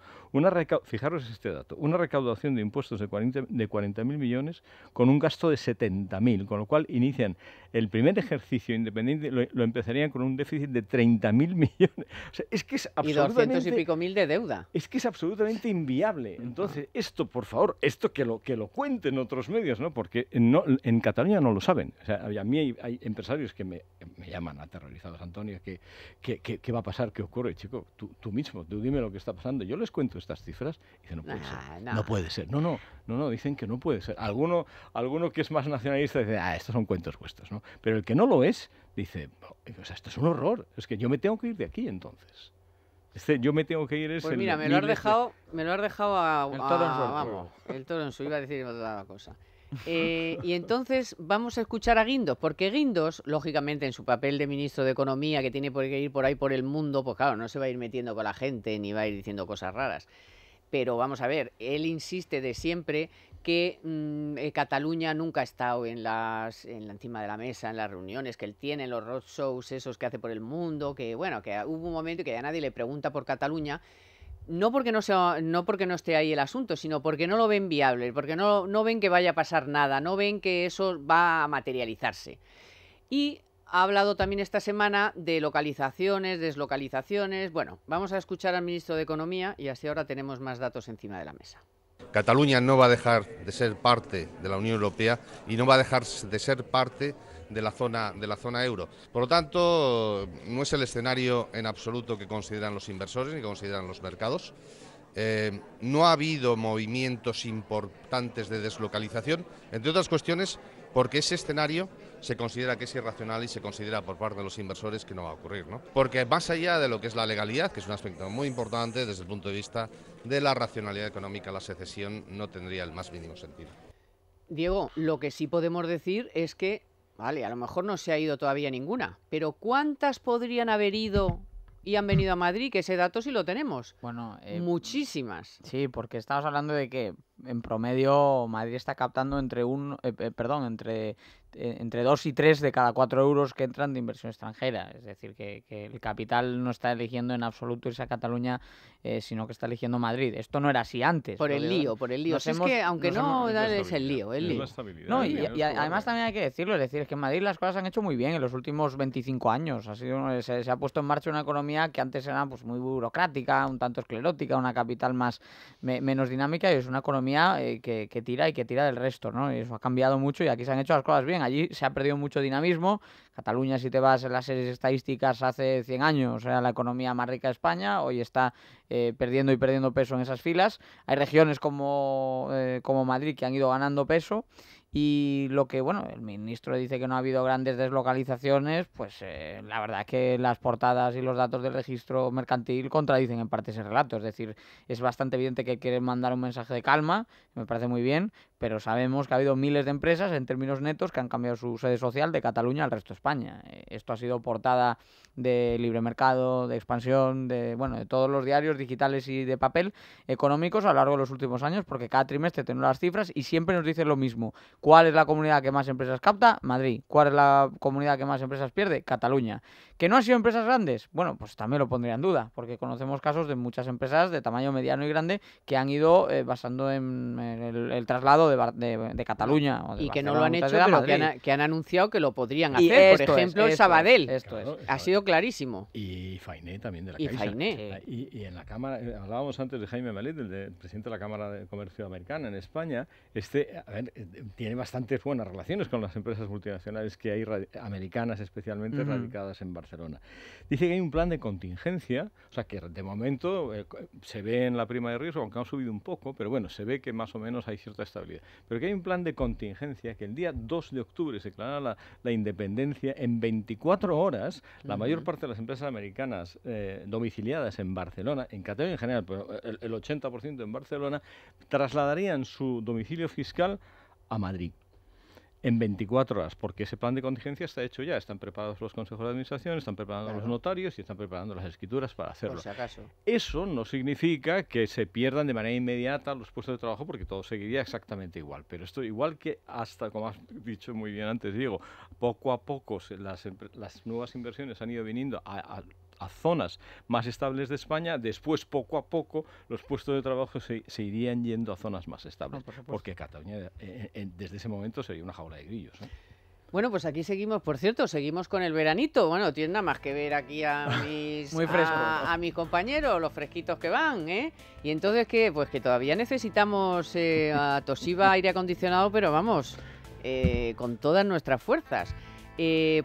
Fijaros este dato, una recaudación de impuestos de 40.000 millones con un gasto de 70.000, con lo cual inician el primer ejercicio independiente, lo empezarían con un déficit de 30.000 millones. O sea, es que es Y 200 y absolutamente... pico mil de deuda. Es que es absolutamente inviable. Entonces, esto, por favor, esto que lo cuenten otros medios, ¿no? Porque en Cataluña no lo saben. O sea, a mí hay empresarios que me llaman aterrorizados, Antonio, ¿qué va a pasar? ¿Qué ocurre? Chico, tú mismo, tú dime lo que está pasando. Yo les cuento estas cifras y dicen, no puede ser. No puede ser. No, dicen que no puede ser. Alguno que es más nacionalista dice, estos son cuentos vuestros, ¿no? Pero el que no lo es, dice, o sea, esto es un horror. Es que yo me tengo que ir de aquí, entonces. Yo me tengo que ir. Pues mira, me lo has dejado El toro en su vamos, el toro en su, iba a decir otra cosa. Y entonces vamos a escuchar a Guindos, porque Guindos, lógicamente, en su papel de ministro de Economía, que tiene que ir por ahí por el mundo, pues claro, no se va a ir metiendo con la gente ni va a ir diciendo cosas raras. Pero vamos a ver, él insiste de siempre que Cataluña nunca ha estado encima de la mesa en las reuniones que él tiene, en los roadshows esos que hace por el mundo, que bueno, que hubo un momento que ya nadie le pregunta por Cataluña, no porque no esté ahí el asunto, sino porque no lo ven viable, porque no ven que vaya a pasar nada, no ven que eso va a materializarse. Y ha hablado también esta semana de localizaciones, deslocalizaciones. Bueno, vamos a escuchar al ministro de Economía y así ahora tenemos más datos encima de la mesa. Cataluña no va a dejar de ser parte de la Unión Europea y no va a dejar de ser parte de la zona euro. Por lo tanto, no es el escenario en absoluto que consideran los inversores ni que consideran los mercados. No ha habido movimientos importantes de deslocalización, entre otras cuestiones, porque ese escenario se considera que es irracional y se considera por parte de los inversores que no va a ocurrir, ¿no? Porque más allá de lo que es la legalidad, que es un aspecto muy importante desde el punto de vista de la racionalidad económica, la secesión no tendría el más mínimo sentido. Diego, lo que sí podemos decir es que, vale, a lo mejor no se ha ido todavía ninguna, pero ¿cuántas podrían haber ido y han venido a Madrid? Que ese dato sí lo tenemos. Bueno, muchísimas. Sí, porque estamos hablando de que en promedio Madrid está captando entre 2 y 3 de cada 4 euros que entran de inversión extranjera. Es decir, que el capital no está eligiendo en absoluto irse a Cataluña, sino que está eligiendo Madrid. Esto no era así antes. Por el lío. Si es que, aunque no, es el lío. No, y además también hay que decirlo, es decir, es que en Madrid las cosas se han hecho muy bien en los últimos 25 años. Se ha puesto en marcha una economía que antes era pues muy burocrática, un tanto esclerótica, una capital menos dinámica, y es una economía que tira y que tira del resto, ¿no? Y eso ha cambiado mucho y aquí se han hecho las cosas bien. Allí se ha perdido mucho dinamismo. Cataluña, si te vas en las series estadísticas, hace 100 años era la economía más rica de España, hoy está perdiendo y perdiendo peso en esas filas. Hay regiones como Madrid que han ido ganando peso. Y lo que, bueno, el ministro dice que no ha habido grandes deslocalizaciones, pues la verdad es que las portadas y los datos del registro mercantil contradicen en parte ese relato. Es decir, es bastante evidente que quieren mandar un mensaje de calma, me parece muy bien, pero sabemos que ha habido miles de empresas en términos netos que han cambiado su sede social de Cataluña al resto de España. Esto ha sido portada de Libre Mercado, de Expansión, de todos los diarios digitales y de papel económicos a lo largo de los últimos años, porque cada trimestre tenemos las cifras y siempre nos dicen lo mismo. ¿Cuál es la comunidad que más empresas capta? Madrid. ¿Cuál es la comunidad que más empresas pierde? Cataluña. ¿Que no han sido empresas grandes? Bueno, pues también lo pondría en duda, porque conocemos casos de muchas empresas de tamaño mediano y grande que han ido basando en el traslado de Cataluña. O de y que no Barcelona, lo han hecho, pero que han anunciado que lo podrían hacer. Por ejemplo, el Sabadell. Ha sido clarísimo. Y Fainé también de la Caixa. Fainé. Y en la Cámara, hablábamos antes de Jaime Malet, el presidente de la Cámara de Comercio Americana en España, tiene tiene bastantes buenas relaciones con las empresas multinacionales que hay, americanas especialmente, radicadas en Barcelona. Dice que hay un plan de contingencia, o sea que de momento se ve en la prima de riesgo, aunque ha subido un poco, pero bueno, se ve que más o menos hay cierta estabilidad. Pero que hay un plan de contingencia que el día 2 de octubre se declara la independencia. En 24 horas, la mayor parte de las empresas americanas domiciliadas en Barcelona, en Cataluña en general, pero el 80% en Barcelona, trasladarían su domicilio fiscal a Madrid en 24 horas, porque ese plan de contingencia está hecho ya. Están preparados los consejos de administración, están preparando los notarios y están preparando las escrituras para hacerlo. Por si acaso. Eso no significa que se pierdan de manera inmediata los puestos de trabajo, porque todo seguiría exactamente igual. Pero esto, igual que hasta, como has dicho muy bien antes, Diego, poco a poco las nuevas inversiones han ido viniendo a zonas más estables de España, después poco a poco los puestos de trabajo se irían yendo a zonas más estables, porque Cataluña desde ese momento sería una jaula de grillos, ¿eh? Bueno, pues aquí seguimos, por cierto, seguimos con el veranito. Bueno, tienes nada más que ver aquí a mis, muy fresco. a mis compañeros, los fresquitos que van, ¿eh? Y entonces, ¿qué? Pues que todavía necesitamos a Toshiba aire acondicionado, pero vamos, con todas nuestras fuerzas.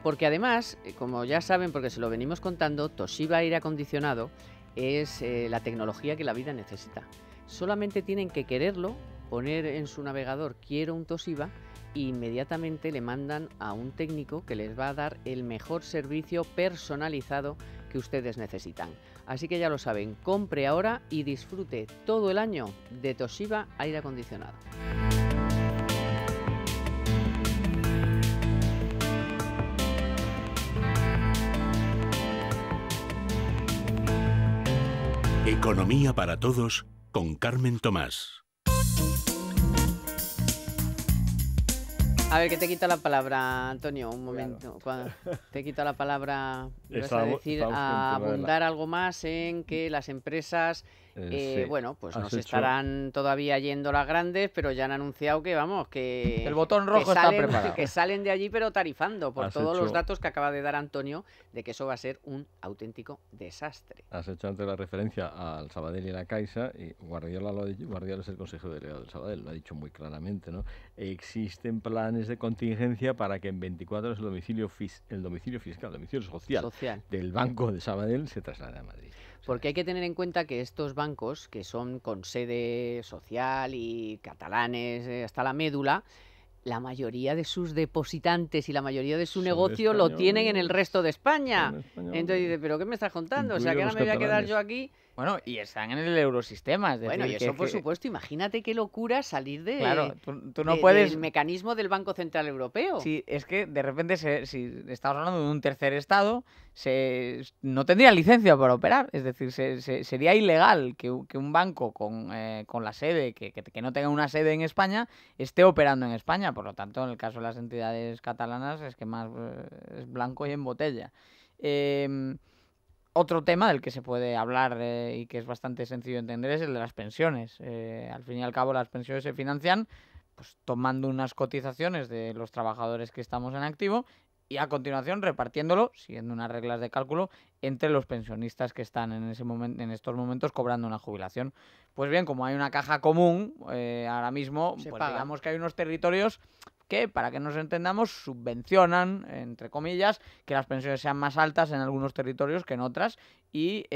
Porque además, como ya saben, porque se lo venimos contando, Toshiba aire acondicionado es la tecnología que la vida necesita. Solamente tienen que quererlo, poner en su navegador quiero un Toshiba, e inmediatamente le mandan a un técnico que les va a dar el mejor servicio personalizado que ustedes necesitan. Así que ya lo saben, compre ahora y disfrute todo el año de Toshiba aire acondicionado. Economía para todos con Carmen Tomás. A ver, que te quito la palabra, Antonio, un momento. Cuando te quito la palabra, vas a decir, a abundar algo más en que las empresas, sí. bueno, pues nos estarán todavía yendo las grandes, pero ya han anunciado que, vamos, que el botón rojo está preparado. Que salen de allí, pero tarifando, por todos los datos que acaba de dar Antonio, de que eso va a ser un auténtico desastre. Has hecho antes la referencia al Sabadell y la Caixa, y Guardiola lo ha dicho. Guardiola es el consejero delegado del Sabadell, lo ha dicho muy claramente, ¿no? Existen planes de contingencia para que en 24 horas el domicilio fiscal, el domicilio social del Banco de Sabadell se traslade a Madrid. Porque hay que tener en cuenta que estos bancos, que son con sede social y catalanes hasta la médula, la mayoría de sus depositantes y la mayoría de su negocio lo tienen en el resto de España. Entonces dice, ¿pero qué me estás contando? O sea, que ahora me voy a quedar yo aquí. Bueno, y están en el eurosistema. Es decir, bueno, y eso por supuesto, imagínate qué locura salir de, claro, tú no puedes, del mecanismo del Banco Central Europeo. Sí, es que de repente, si estamos hablando de un tercer estado, no tendría licencia para operar. Es decir, sería ilegal que un banco con la sede, que no tenga una sede en España, esté operando en España. Por lo tanto, en el caso de las entidades catalanas, es que más es blanco y en botella. Otro tema del que se puede hablar y que es bastante sencillo de entender es el de las pensiones. Al fin y al cabo, las pensiones se financian pues tomando unas cotizaciones de los trabajadores que estamos en activo y a continuación repartiéndolo, siguiendo unas reglas de cálculo, entre los pensionistas que están en estos momentos cobrando una jubilación. Pues bien, como hay una caja común, ahora mismo, pues digamos que hay unos territorios que, para que nos entendamos, subvencionan, entre comillas, que las pensiones sean más altas en algunos territorios que en otras y,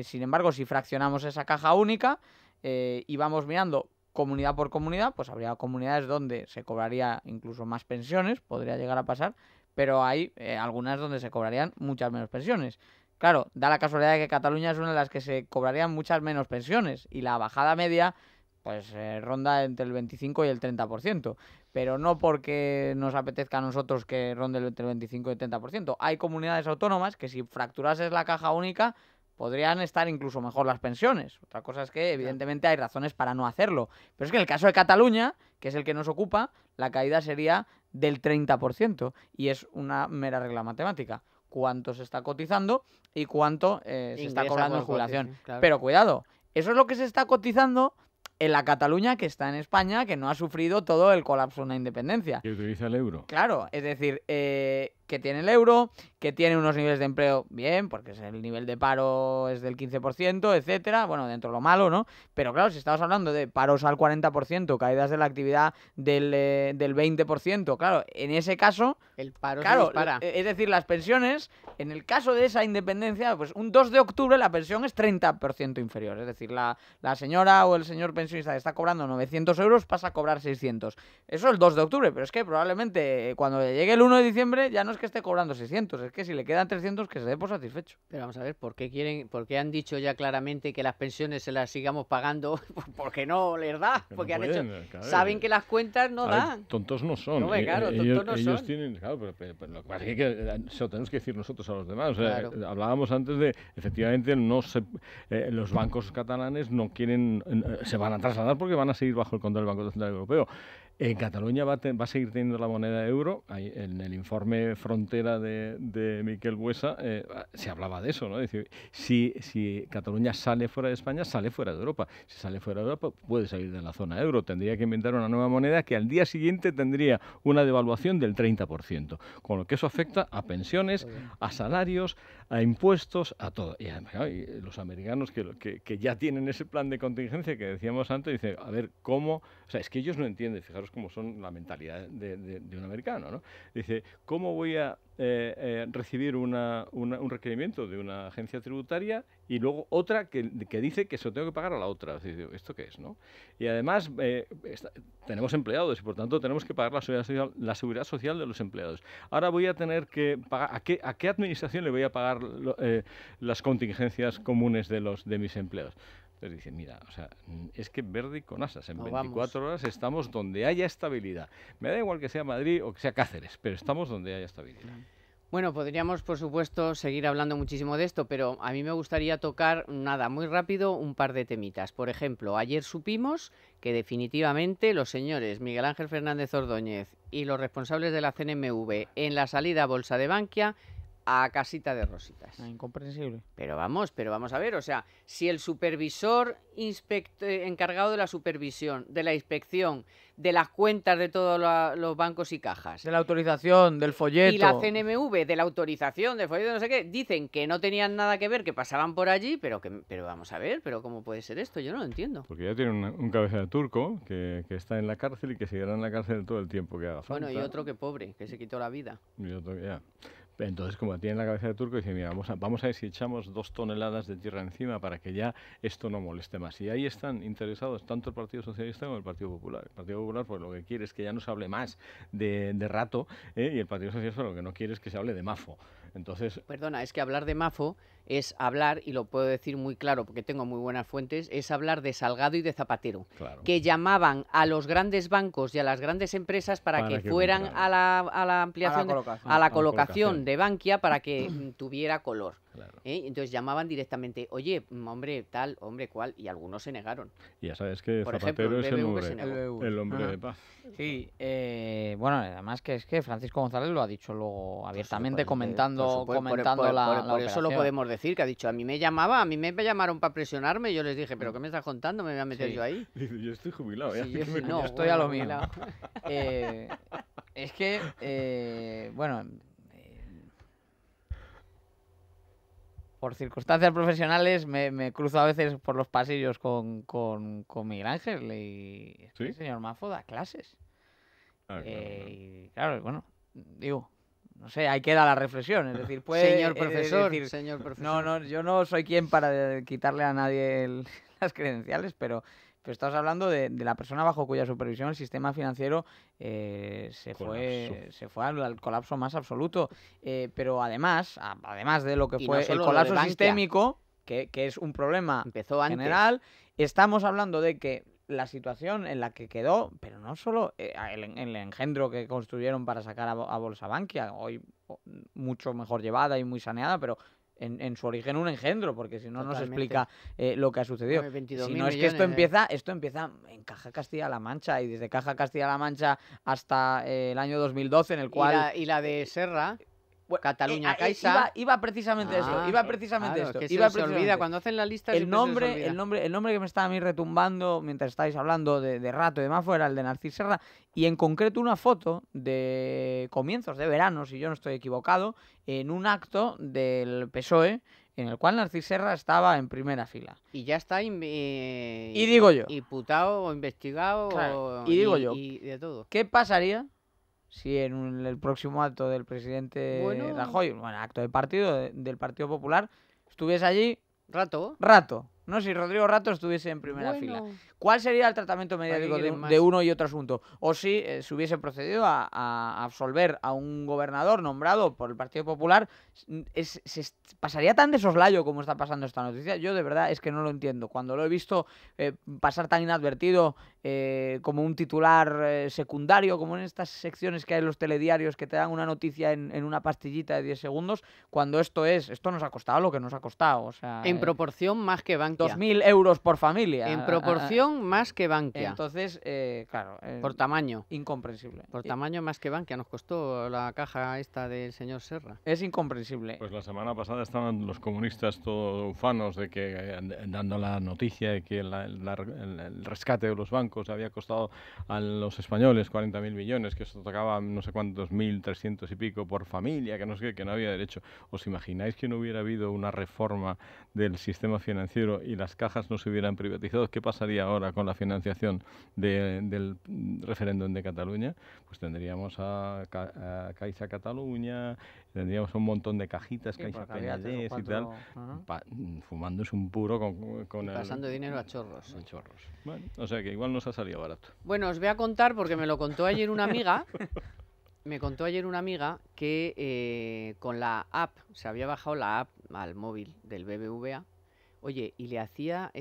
sin embargo, si fraccionamos esa caja única y vamos mirando comunidad por comunidad, pues habría comunidades donde se cobraría incluso más pensiones, podría llegar a pasar, pero hay algunas donde se cobrarían muchas menos pensiones. Claro, da la casualidad de que Cataluña es una de las que se cobrarían muchas menos pensiones y la bajada media pues ronda entre el 25 y el 30%, pero no porque nos apetezca a nosotros que ronde entre el 25 y el 30%. Hay comunidades autónomas que si fracturases la caja única podrían estar incluso mejor las pensiones. Otra cosa es que evidentemente hay razones para no hacerlo, pero es que en el caso de Cataluña, que es el que nos ocupa, la caída sería del 30% y es una mera regla matemática. Cuánto se está cotizando y cuánto se está cobrando en jubilación. Claro. Pero cuidado, eso es lo que se está cotizando en la Cataluña que está en España, que no ha sufrido todo el colapso de una independencia. Que utiliza el euro. Claro, es decir, que tiene el euro, que tiene unos niveles de empleo bien, porque el nivel de paro es del 15%, etcétera, bueno, dentro de lo malo, ¿no? Pero claro, si estamos hablando de paros al 40%, caídas de la actividad del 20%, claro, en ese caso, el paro claro, se dispara. Es decir, las pensiones, en el caso de esa independencia, pues un 2 de octubre la pensión es 30% inferior, es decir, la señora o el señor pensionista que está cobrando 900 euros pasa a cobrar 600. Eso el 2 de octubre, pero es que probablemente cuando llegue el 1 de diciembre ya no es que esté cobrando 600, es que si le quedan 300 que se dé por satisfecho. Pero vamos a ver, ¿por qué han dicho ya claramente que las pensiones se las sigamos pagando? Porque no les da, porque han hecho, saben que las cuentas no dan. Tontos no son. No, claro, tontos no ellos son. Tienen, claro, pero lo que pasa es que se lo tenemos que decir nosotros a los demás. O sea, Claro. hablábamos antes de, efectivamente, los bancos catalanes no quieren, se van a trasladar porque van a seguir bajo el control del Banco Central Europeo. En Cataluña va a seguir teniendo la moneda euro. En el informe Frontera de Miquel Buesa se hablaba de eso, ¿no? Es decir, si Cataluña sale fuera de España, sale fuera de Europa. Si sale fuera de Europa, puede salir de la zona euro. Tendría que inventar una nueva moneda que al día siguiente tendría una devaluación del 30%. Con lo que eso afecta a pensiones, a salarios, a impuestos, a todo. Y los americanos que ya tienen ese plan de contingencia que decíamos antes, dicen, a ver, ¿cómo? O sea, es que ellos no entienden, fijaros cómo son la mentalidad de un americano, ¿no? Dice, ¿cómo voy a recibir un requerimiento de una agencia tributaria y luego otra que dice que se lo tengo que pagar a la otra? Es decir, ¿esto qué es, no? Y además tenemos empleados y por tanto tenemos que pagar la seguridad social de los empleados. Ahora voy a tener que pagar, ¿a qué administración le voy a pagar las contingencias comunes de mis empleados? Entonces dicen, mira, o sea, es que verde y con asas, en 24 horas estamos donde haya estabilidad. Me da igual que sea Madrid o que sea Cáceres, pero estamos donde haya estabilidad. Bueno, podríamos, por supuesto, seguir hablando muchísimo de esto, pero a mí me gustaría tocar, muy rápido, un par de temitas. Por ejemplo, ayer supimos que definitivamente los señores Miguel Ángel Fernández Ordóñez y los responsables de la CNMV en la salida a bolsa de Bankia a casita de rositas. Incomprensible. Pero vamos a ver, o sea, si el supervisor encargado de la supervisión, de la inspección, de las cuentas de todos los bancos y cajas, de la autorización, del folleto, y la CNMV de la autorización, del folleto, no sé qué, dicen que no tenían nada que ver, que pasaban por allí, pero vamos a ver, pero ¿cómo puede ser esto? Yo no lo entiendo. Porque ya tiene un cabeza de turco que está en la cárcel y que seguirá en la cárcel todo el tiempo que haga falta. Bueno, y otro que pobre, que se quitó la vida. Y otro que ya. Entonces, como tiene la cabeza de turco, dice, mira, vamos a ver si echamos 2 toneladas de tierra encima para que ya esto no moleste más. Y ahí están interesados tanto el Partido Socialista como el Partido Popular. El Partido Popular, pues lo que quiere es que ya no se hable más de rato, y el Partido Socialista lo que no quiere es que se hable de mafo. Entonces... Perdona, es que hablar de mafo es hablar, y lo puedo decir muy claro porque tengo muy buenas fuentes, es hablar de Salgado y de Zapatero, claro, que llamaban a los grandes bancos y a las grandes empresas para que fueran a la ampliación, a la colocación de Bankia para que tuviera color. Claro. Entonces llamaban directamente, oye, hombre, tal, hombre, cual, y algunos se negaron. Y ya sabes que por Zapatero ejemplo, es el hombre de paz. Sí, bueno, además que es que Francisco González lo ha dicho luego abiertamente comentando la por eso lo podemos decir, que ha dicho, a mí me llamaron para presionarme, yo les dije, pero ¿qué me estás contando? ¿Me voy a meter yo ahí? Dice, yo estoy jubilado, ya. Sí, yo estoy a lo mío. Es que, bueno... Por circunstancias profesionales me cruzo a veces por los pasillos con Miguel Ángel y el señor Mafo da clases. Claro. Y claro, bueno, digo, no sé, ahí queda la reflexión. Es decir, puede, señor profesor, señor profesor. No, yo no soy quien para quitarle a nadie las credenciales, pero estamos hablando de la persona bajo cuya supervisión el sistema financiero se fue al colapso más absoluto. Pero además de lo que fue el colapso sistémico, que es un problema general, estamos hablando de que la situación en la que quedó, pero no solo el engendro que construyeron para sacar a bolsa Bankia, hoy mucho mejor llevada y muy saneada, pero en su origen un engendro, porque si no, no se explica lo que ha sucedido. Si no, es que esto empieza en Caja Castilla-La Mancha, y desde Caja Castilla-La Mancha hasta el año 2012, en el cual... Y la de Serra... Cataluña Caixa. Iba precisamente esto. Iba precisamente claro, esto. Es que se olvida cuando hacen la lista. El nombre que me estaba a mí retumbando mientras estáis hablando de rato y demás fuera el de Narcís Serra, y en concreto una foto de comienzos de verano, si yo no estoy equivocado, en un acto del PSOE en el cual Narcís Serra estaba en primera fila. Y ya está y digo yo, imputado o investigado, claro, y digo yo, y de todo. ¿Qué pasaría si en el próximo acto del presidente Rajoy, acto del Partido Popular, estuviese allí Rato, ¿no? Si Rodrigo Rato estuviese en primera fila. ¿Cuál sería el tratamiento mediático de uno y otro asunto? O si se hubiese procedido a absolver a un gobernador nombrado por el Partido Popular, se pasaría tan de soslayo como está pasando esta noticia. Yo de verdad es que no lo entiendo. Cuando lo he visto pasar tan inadvertido como un titular secundario, como en estas secciones que hay en los telediarios que te dan una noticia en una pastillita de 10 segundos, cuando esto nos ha costado lo que nos ha costado. O sea, en proporción más que Bankia. 2.000 euros por familia. En proporción más que Bankia. Entonces, claro. Por tamaño. Incomprensible. Por tamaño más que Bankia. Nos costó la caja esta del señor Serra. Es incomprensible. Pues la semana pasada estaban los comunistas todos ufanos de que, dando la noticia de que el rescate de los bancos había costado a los españoles 40.000 millones, que eso tocaba no sé cuántos 1.300 y pico por familia, que no sé qué, que no había derecho. ¿Os imagináis que no hubiera habido una reforma del sistema financiero y las cajas no se hubieran privatizado? ¿Qué pasaría ahora con la financiación del referéndum de Cataluña? Pues tendríamos a Caixa Cataluña, tendríamos un montón de cajitas, Caixa Penedès y tal, fumándose un puro con pasando dinero a chorros. Bueno, o sea que igual nos ha salido barato. Bueno, os voy a contar porque me lo contó ayer una amiga. Me contó ayer una amiga que con la app, se había bajado la app al móvil del BBVA, oye, y le hacía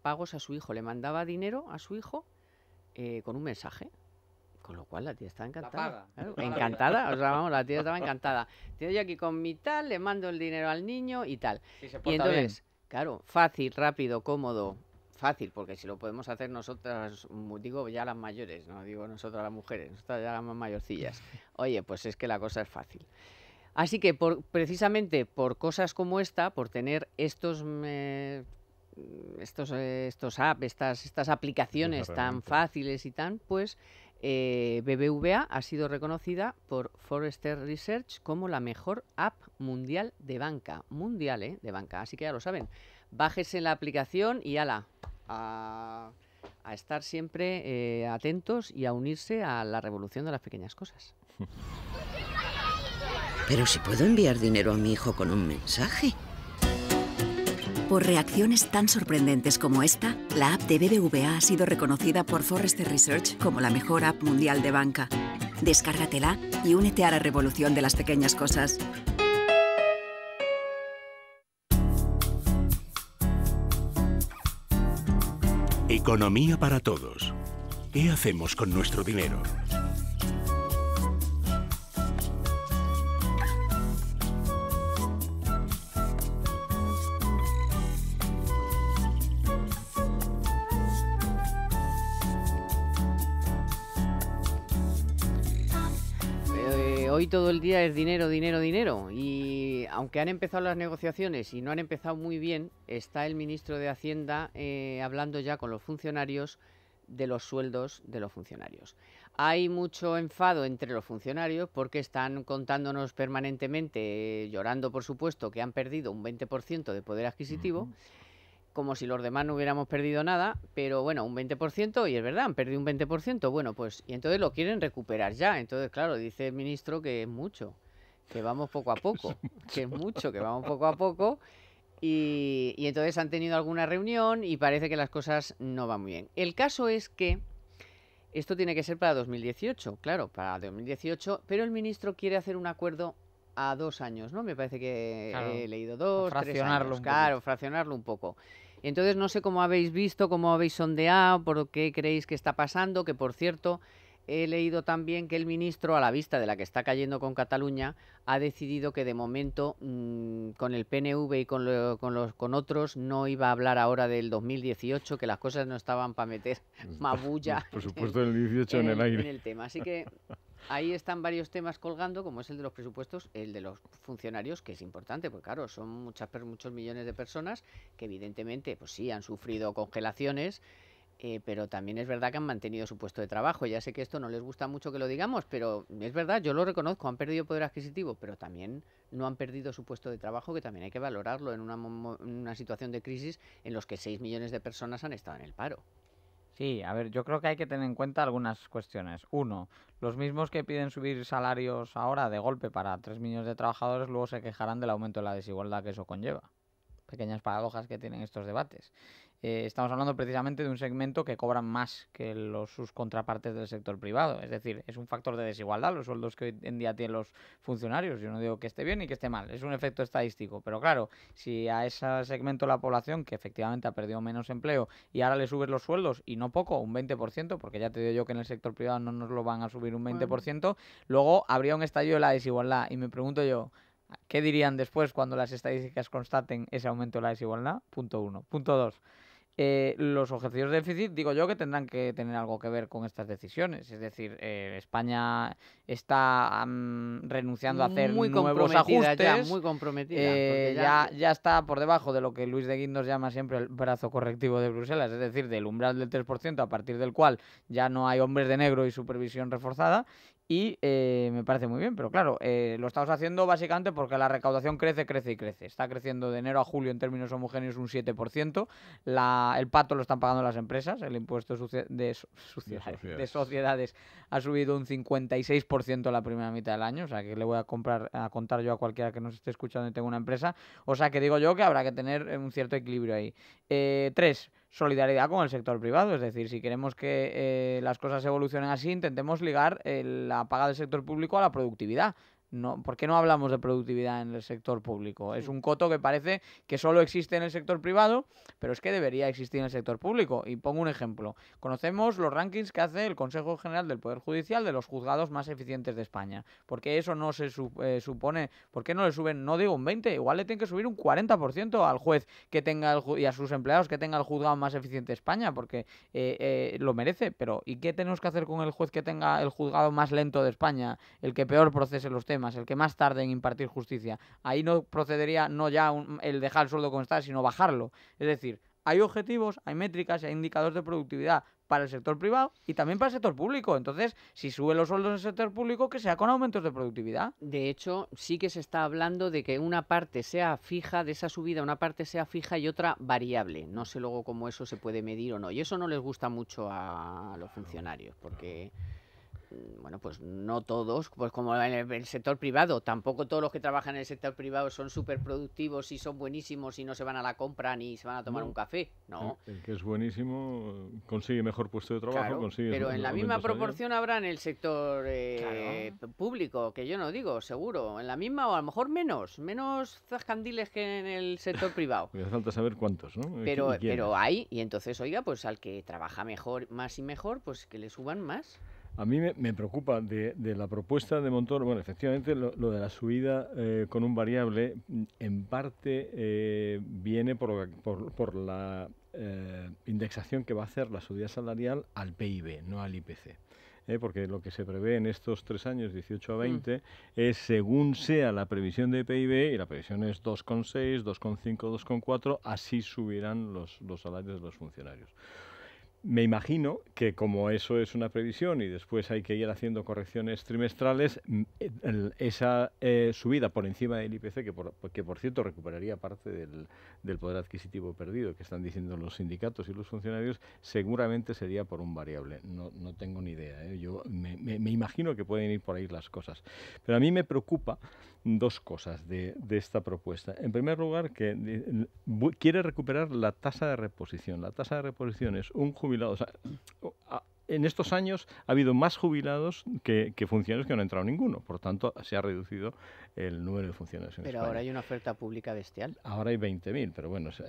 pagos a su hijo, le mandaba dinero a su hijo con un mensaje. Con lo cual la tía estaba encantada. Claro, encantada, o sea, vamos, la tía estaba encantada. Yo aquí con mi tal, le mando el dinero al niño y tal. Y entonces, claro, fácil, rápido, cómodo. Fácil, porque si lo podemos hacer nosotras, digo ya las mayores, no digo nosotras las mujeres, nosotras ya las más mayorcillas. Oye, pues es que la cosa es fácil. Así que precisamente por cosas como esta, por tener estos apps, estas aplicaciones tan fáciles y tan, pues BBVA ha sido reconocida por Forrester Research como la mejor app mundial de banca. Mundial, de banca. Así que ya lo saben. Bájese la aplicación y ala, a estar siempre atentos y a unirse a la revolución de las pequeñas cosas. Pero si puedo enviar dinero a mi hijo con un mensaje. Por reacciones tan sorprendentes como esta, la app de BBVA ha sido reconocida por Forrester Research como la mejor app mundial de banca. Descárgatela y únete a la revolución de las pequeñas cosas. Economía para todos. ¿Qué hacemos con nuestro dinero? Hoy todo el día es dinero, dinero, dinero. Y aunque han empezado las negociaciones y no han empezado muy bien, está el ministro de Hacienda hablando ya con los funcionarios de los sueldos de los funcionarios. Hay mucho enfado entre los funcionarios porque están contándonos permanentemente, llorando por supuesto, que han perdido un 20% de poder adquisitivo. Como si los demás no hubiéramos perdido nada, pero bueno, un 20%, y es verdad, han perdido un 20%, bueno, pues, y entonces lo quieren recuperar ya. Entonces, claro, dice el ministro que es mucho, que vamos poco a poco, que es mucho, que vamos poco a poco, y entonces han tenido alguna reunión y parece que las cosas no van muy bien. El caso es que esto tiene que ser para 2018, claro, para 2018, pero el ministro quiere hacer un acuerdo a 2 años, ¿no? Me parece que he leído 2, 3 años. Claro, fraccionarlo un poco. Entonces, no sé cómo habéis visto, cómo habéis sondeado, por qué creéis que está pasando, que por cierto, he leído también que el ministro, a la vista de la que está cayendo con Cataluña, ha decidido que de momento con el PNV y con otros no iba a hablar ahora del 2018, que las cosas no estaban para meter más bulla. Por supuesto, el 18 en el aire. En el tema. Así que ahí están varios temas colgando, como es el de los presupuestos, el de los funcionarios, que es importante, porque claro, son muchos millones de personas que evidentemente, pues sí, han sufrido congelaciones, pero también es verdad que han mantenido su puesto de trabajo. Ya sé que esto no les gusta mucho que lo digamos, pero es verdad, yo lo reconozco, han perdido poder adquisitivo, pero también no han perdido su puesto de trabajo, que también hay que valorarlo en una situación de crisis en los que 6 millones de personas han estado en el paro. Sí, a ver, yo creo que hay que tener en cuenta algunas cuestiones. Uno, los mismos que piden subir salarios ahora de golpe para 3 millones de trabajadores luego se quejarán del aumento de la desigualdad que eso conlleva. Pequeñas paradojas que tienen estos debates. Estamos hablando precisamente de un segmento que cobran más que sus contrapartes del sector privado. Es decir, es un factor de desigualdad los sueldos que hoy en día tienen los funcionarios. Yo no digo que esté bien ni que esté mal, es un efecto estadístico. Pero claro, si a ese segmento de la población que efectivamente ha perdido menos empleo y ahora le subes los sueldos, y no poco, un 20%, porque ya te digo yo que en el sector privado no nos lo van a subir un 20%, luego habría un estallido de la desigualdad. Y me pregunto yo, ¿qué dirían después cuando las estadísticas constaten ese aumento de la desigualdad? Punto 1. Punto 2. Los objetivos de déficit, digo yo, que tendrán que tener algo que ver con estas decisiones. Es decir, España está renunciando a hacer nuevos ajustes. Ya, muy comprometida. Ya está por debajo de lo que Luis de Guindos llama siempre el brazo correctivo de Bruselas, es decir, del umbral del 3%, a partir del cual ya no hay hombres de negro y supervisión reforzada. Y me parece muy bien, pero claro, lo estamos haciendo básicamente porque la recaudación crece y crece. Está creciendo de enero a julio en términos homogéneos un 7%. El pato lo están pagando las empresas. El impuesto de sociedades ha subido un 56% la primera mitad del año. O sea, que le voy a contar yo a cualquiera que nos esté escuchando y tenga una empresa. O sea, que digo yo que habrá que tener un cierto equilibrio ahí. 3. Solidaridad con el sector privado, es decir, si queremos que las cosas evolucionen así, intentemos ligar la paga del sector público a la productividad. No, ¿por qué no hablamos de productividad en el sector público? Es un coto que parece que solo existe en el sector privado, pero es que debería existir en el sector público. Y pongo un ejemplo. Conocemos los rankings que hace el Consejo General del Poder Judicial de los juzgados más eficientes de España. ¿Por qué eso no se supone? ¿Por qué no le suben, no digo un 20, igual le tienen que subir un 40% al juez que tenga y a sus empleados que tenga el juzgado más eficiente de España? Porque lo merece. Pero ¿y qué tenemos que hacer con el juez que tenga el juzgado más lento de España? El que peor procese los temas, el que más tarde en impartir justicia. Ahí no procedería no ya el dejar el sueldo como está, sino bajarlo. Es decir, hay objetivos, hay métricas y hay indicadores de productividad para el sector privado y también para el sector público. Entonces, si sube los sueldos en el sector público, que sea con aumentos de productividad. De hecho, sí que se está hablando de que una parte sea fija, de esa subida, una parte sea fija y otra variable. No sé luego cómo eso se puede medir o no. Y eso no les gusta mucho a los funcionarios, porque bueno, pues no todos, pues como en el sector privado, tampoco todos los que trabajan en el sector privado son súper productivos y son buenísimos y no se van a la compra ni se van a tomar un café, no. El que es buenísimo consigue mejor puesto de trabajo, claro, consigue... Pero en la misma proporción habrá en el sector público, que yo no digo, seguro, en la misma o a lo mejor menos zascandiles que en el sector privado. Me hace falta saber cuántos, ¿no? Pero hay, y entonces, oiga, pues al que trabaja mejor, más y mejor, pues que le suban más. A mí me preocupa de la propuesta de Montoro, bueno, efectivamente lo de la subida con un variable en parte viene por la indexación que va a hacer la subida salarial al PIB, no al IPC. Porque lo que se prevé en estos 3 años, 18 a 20, es según sea la previsión de PIB, y la previsión es 2,6, 2,5, 2,4, así subirán los salarios de los funcionarios. Me imagino que como eso es una previsión y después hay que ir haciendo correcciones trimestrales, esa subida por encima del IPC, que por cierto recuperaría parte del poder adquisitivo perdido que están diciendo los sindicatos y los funcionarios, seguramente sería por un variable. No tengo ni idea. Yo me imagino que pueden ir por ahí las cosas. Pero a mí me preocupa 2 cosas de esta propuesta. En primer lugar, que quiere recuperar la tasa de reposición. La tasa de reposición es un jubilado. O sea, en estos años ha habido más jubilados que funcionarios que no ha entrado ninguno. Por tanto, se ha reducido el número de funcionarios en España. Pero ahora hay una oferta pública bestial. Ahora hay 20.000, pero bueno, se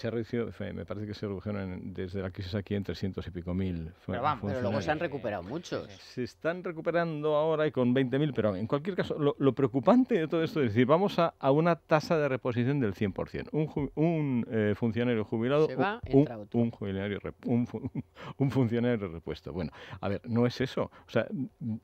ha reducido, me parece que se redujeron desde la crisis aquí en 300 y pico mil. Pero luego se han recuperado muchos. Se están recuperando ahora y con 20.000, pero en cualquier caso, lo preocupante de todo esto es decir, vamos a una tasa de reposición del 100%. Un funcionario jubilado, se va, entra otro. Un funcionario repuesto. esto. Bueno, a ver, no es eso. O sea,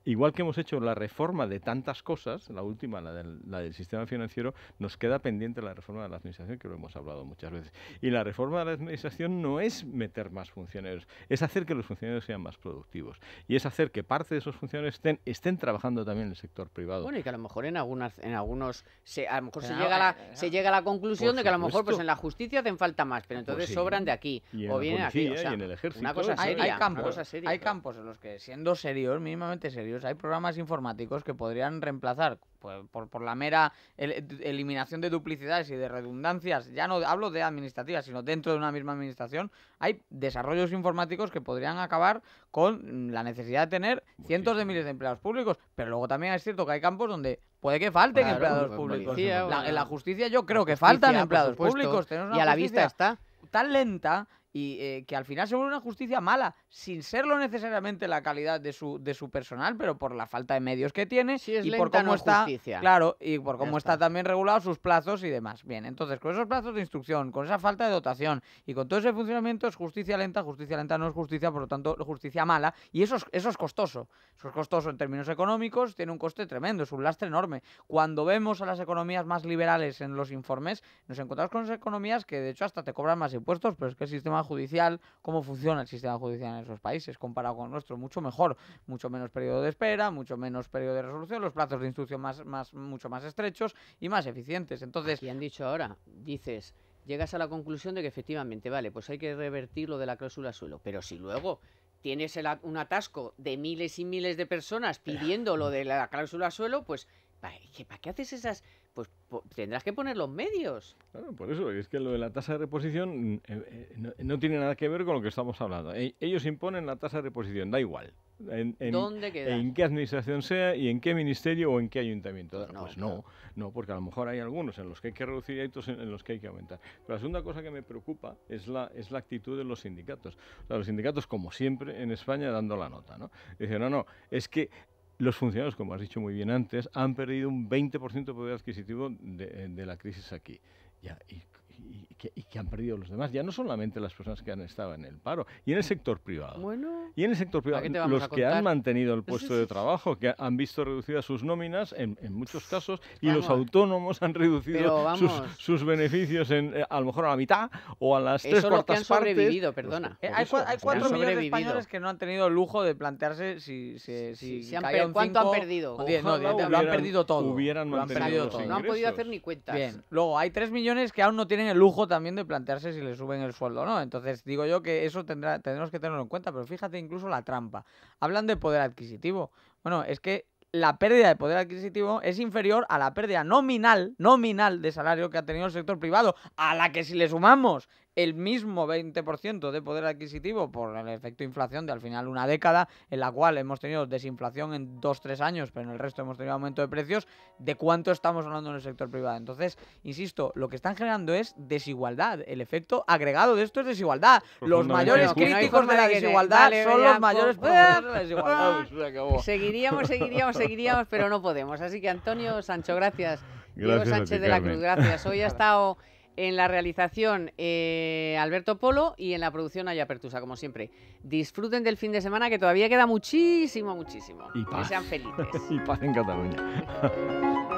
igual que hemos hecho la reforma de tantas cosas, la última, la del sistema financiero, nos queda pendiente la reforma de la administración, que lo hemos hablado muchas veces. Y la reforma de la administración no es meter más funcionarios, es hacer que los funcionarios sean más productivos. Y es hacer que parte de esos funcionarios estén trabajando también en el sector privado. Bueno, y que a lo mejor en algunos a lo mejor se llega a la conclusión de que a lo mejor pues en la justicia hacen falta más, pero entonces sí, sobran de aquí o vienen aquí. O sea, y en el ejército. Una cosa seria. Hay campos en los que, siendo serios, mínimamente serios, hay programas informáticos que podrían reemplazar por la mera eliminación de duplicidades y de redundancias. Ya no hablo de administrativas, sino dentro de una misma administración. Hay desarrollos informáticos que podrían acabar con la necesidad de tener cientos de miles de empleados públicos, pero luego también es cierto que hay campos donde puede que falten empleados públicos. Policía, en la justicia yo creo que faltan empleados públicos. Y a la vista está. Tan lenta y que al final se vuelve una justicia mala, sin serlo necesariamente la calidad de su personal, pero por la falta de medios que tiene y por cómo está, claro, y por cómo está también regulado sus plazos y demás. Bien, entonces con esos plazos de instrucción, con esa falta de dotación y con todo ese funcionamiento es justicia lenta no es justicia, por lo tanto justicia mala, y eso es costoso. Eso es costoso en términos económicos, tiene un coste tremendo, es un lastre enorme. Cuando vemos a las economías más liberales en los informes, nos encontramos con esas economías que de hecho hasta te cobran más impuestos, pero es que el sistema judicial, cómo funciona el sistema judicial en esos países comparado con el nuestro, mucho mejor, mucho menos periodo de espera, mucho menos periodo de resolución, los plazos de instrucción mucho más estrechos y más eficientes. Entonces, y han dicho ahora, llegas a la conclusión de que efectivamente, vale, pues hay que revertir lo de la cláusula suelo, pero si luego tienes un atasco de miles y miles de personas pidiendo lo de la cláusula suelo, pues ¿para qué haces esas? Pues tendrás que poner los medios. Claro, por eso, es que lo de la tasa de reposición no tiene nada que ver con lo que estamos hablando. Ellos imponen la tasa de reposición, da igual. ¿Dónde queda? En qué administración sea y en qué ministerio o en qué ayuntamiento. Pues no, porque a lo mejor hay algunos en los que hay que reducir y hay otros en los que hay que aumentar. Pero la segunda cosa que me preocupa es la actitud de los sindicatos. O sea, los sindicatos, como siempre en España, dando la nota, ¿no? Dicen, es que los funcionarios, como has dicho muy bien antes, han perdido un 20% de poder adquisitivo de la crisis aquí. Y que han perdido los demás, ya no solamente las personas que han estado en el paro, y en el sector privado. Y en el sector privado, los que han mantenido el puesto de trabajo, que han visto reducidas sus nóminas en muchos casos, y los autónomos han reducido sus beneficios a lo mejor a la mitad o a las tres cuartas partes. Eso es lo que han sobrevivido, perdona. Hay 4 millones de españoles que no han tenido el lujo de plantearse si ¿cuánto han perdido? Lo han perdido todo. No han podido hacer ni cuentas. Bien. Luego hay 3 millones que aún no tienen el lujo también de plantearse si le suben el sueldo o no. Entonces digo yo que eso tendremos que tenerlo en cuenta, pero fíjate incluso la trampa. Hablan de poder adquisitivo. Bueno, es que la pérdida de poder adquisitivo es inferior a la pérdida nominal de salario que ha tenido el sector privado, a la que si le sumamos el mismo 20% de poder adquisitivo por el efecto inflación de al final una década en la cual hemos tenido desinflación en 2-3 años, pero en el resto hemos tenido aumento de precios, ¿de cuánto estamos hablando en el sector privado? Entonces, insisto, lo que están generando es desigualdad. El efecto agregado de esto es desigualdad. Los mayores críticos de la desigualdad son los mayores promotores de la desigualdad. Seguiríamos, pero no podemos. Así que Antonio Sancho, gracias. Diego Sánchez de la Cruz, gracias. Hoy ha estado en la realización Alberto Polo y en la producción Aya Pertusa, como siempre. Disfruten del fin de semana, que todavía queda muchísimo. Y paz. Que sean felices. Y paz en Cataluña.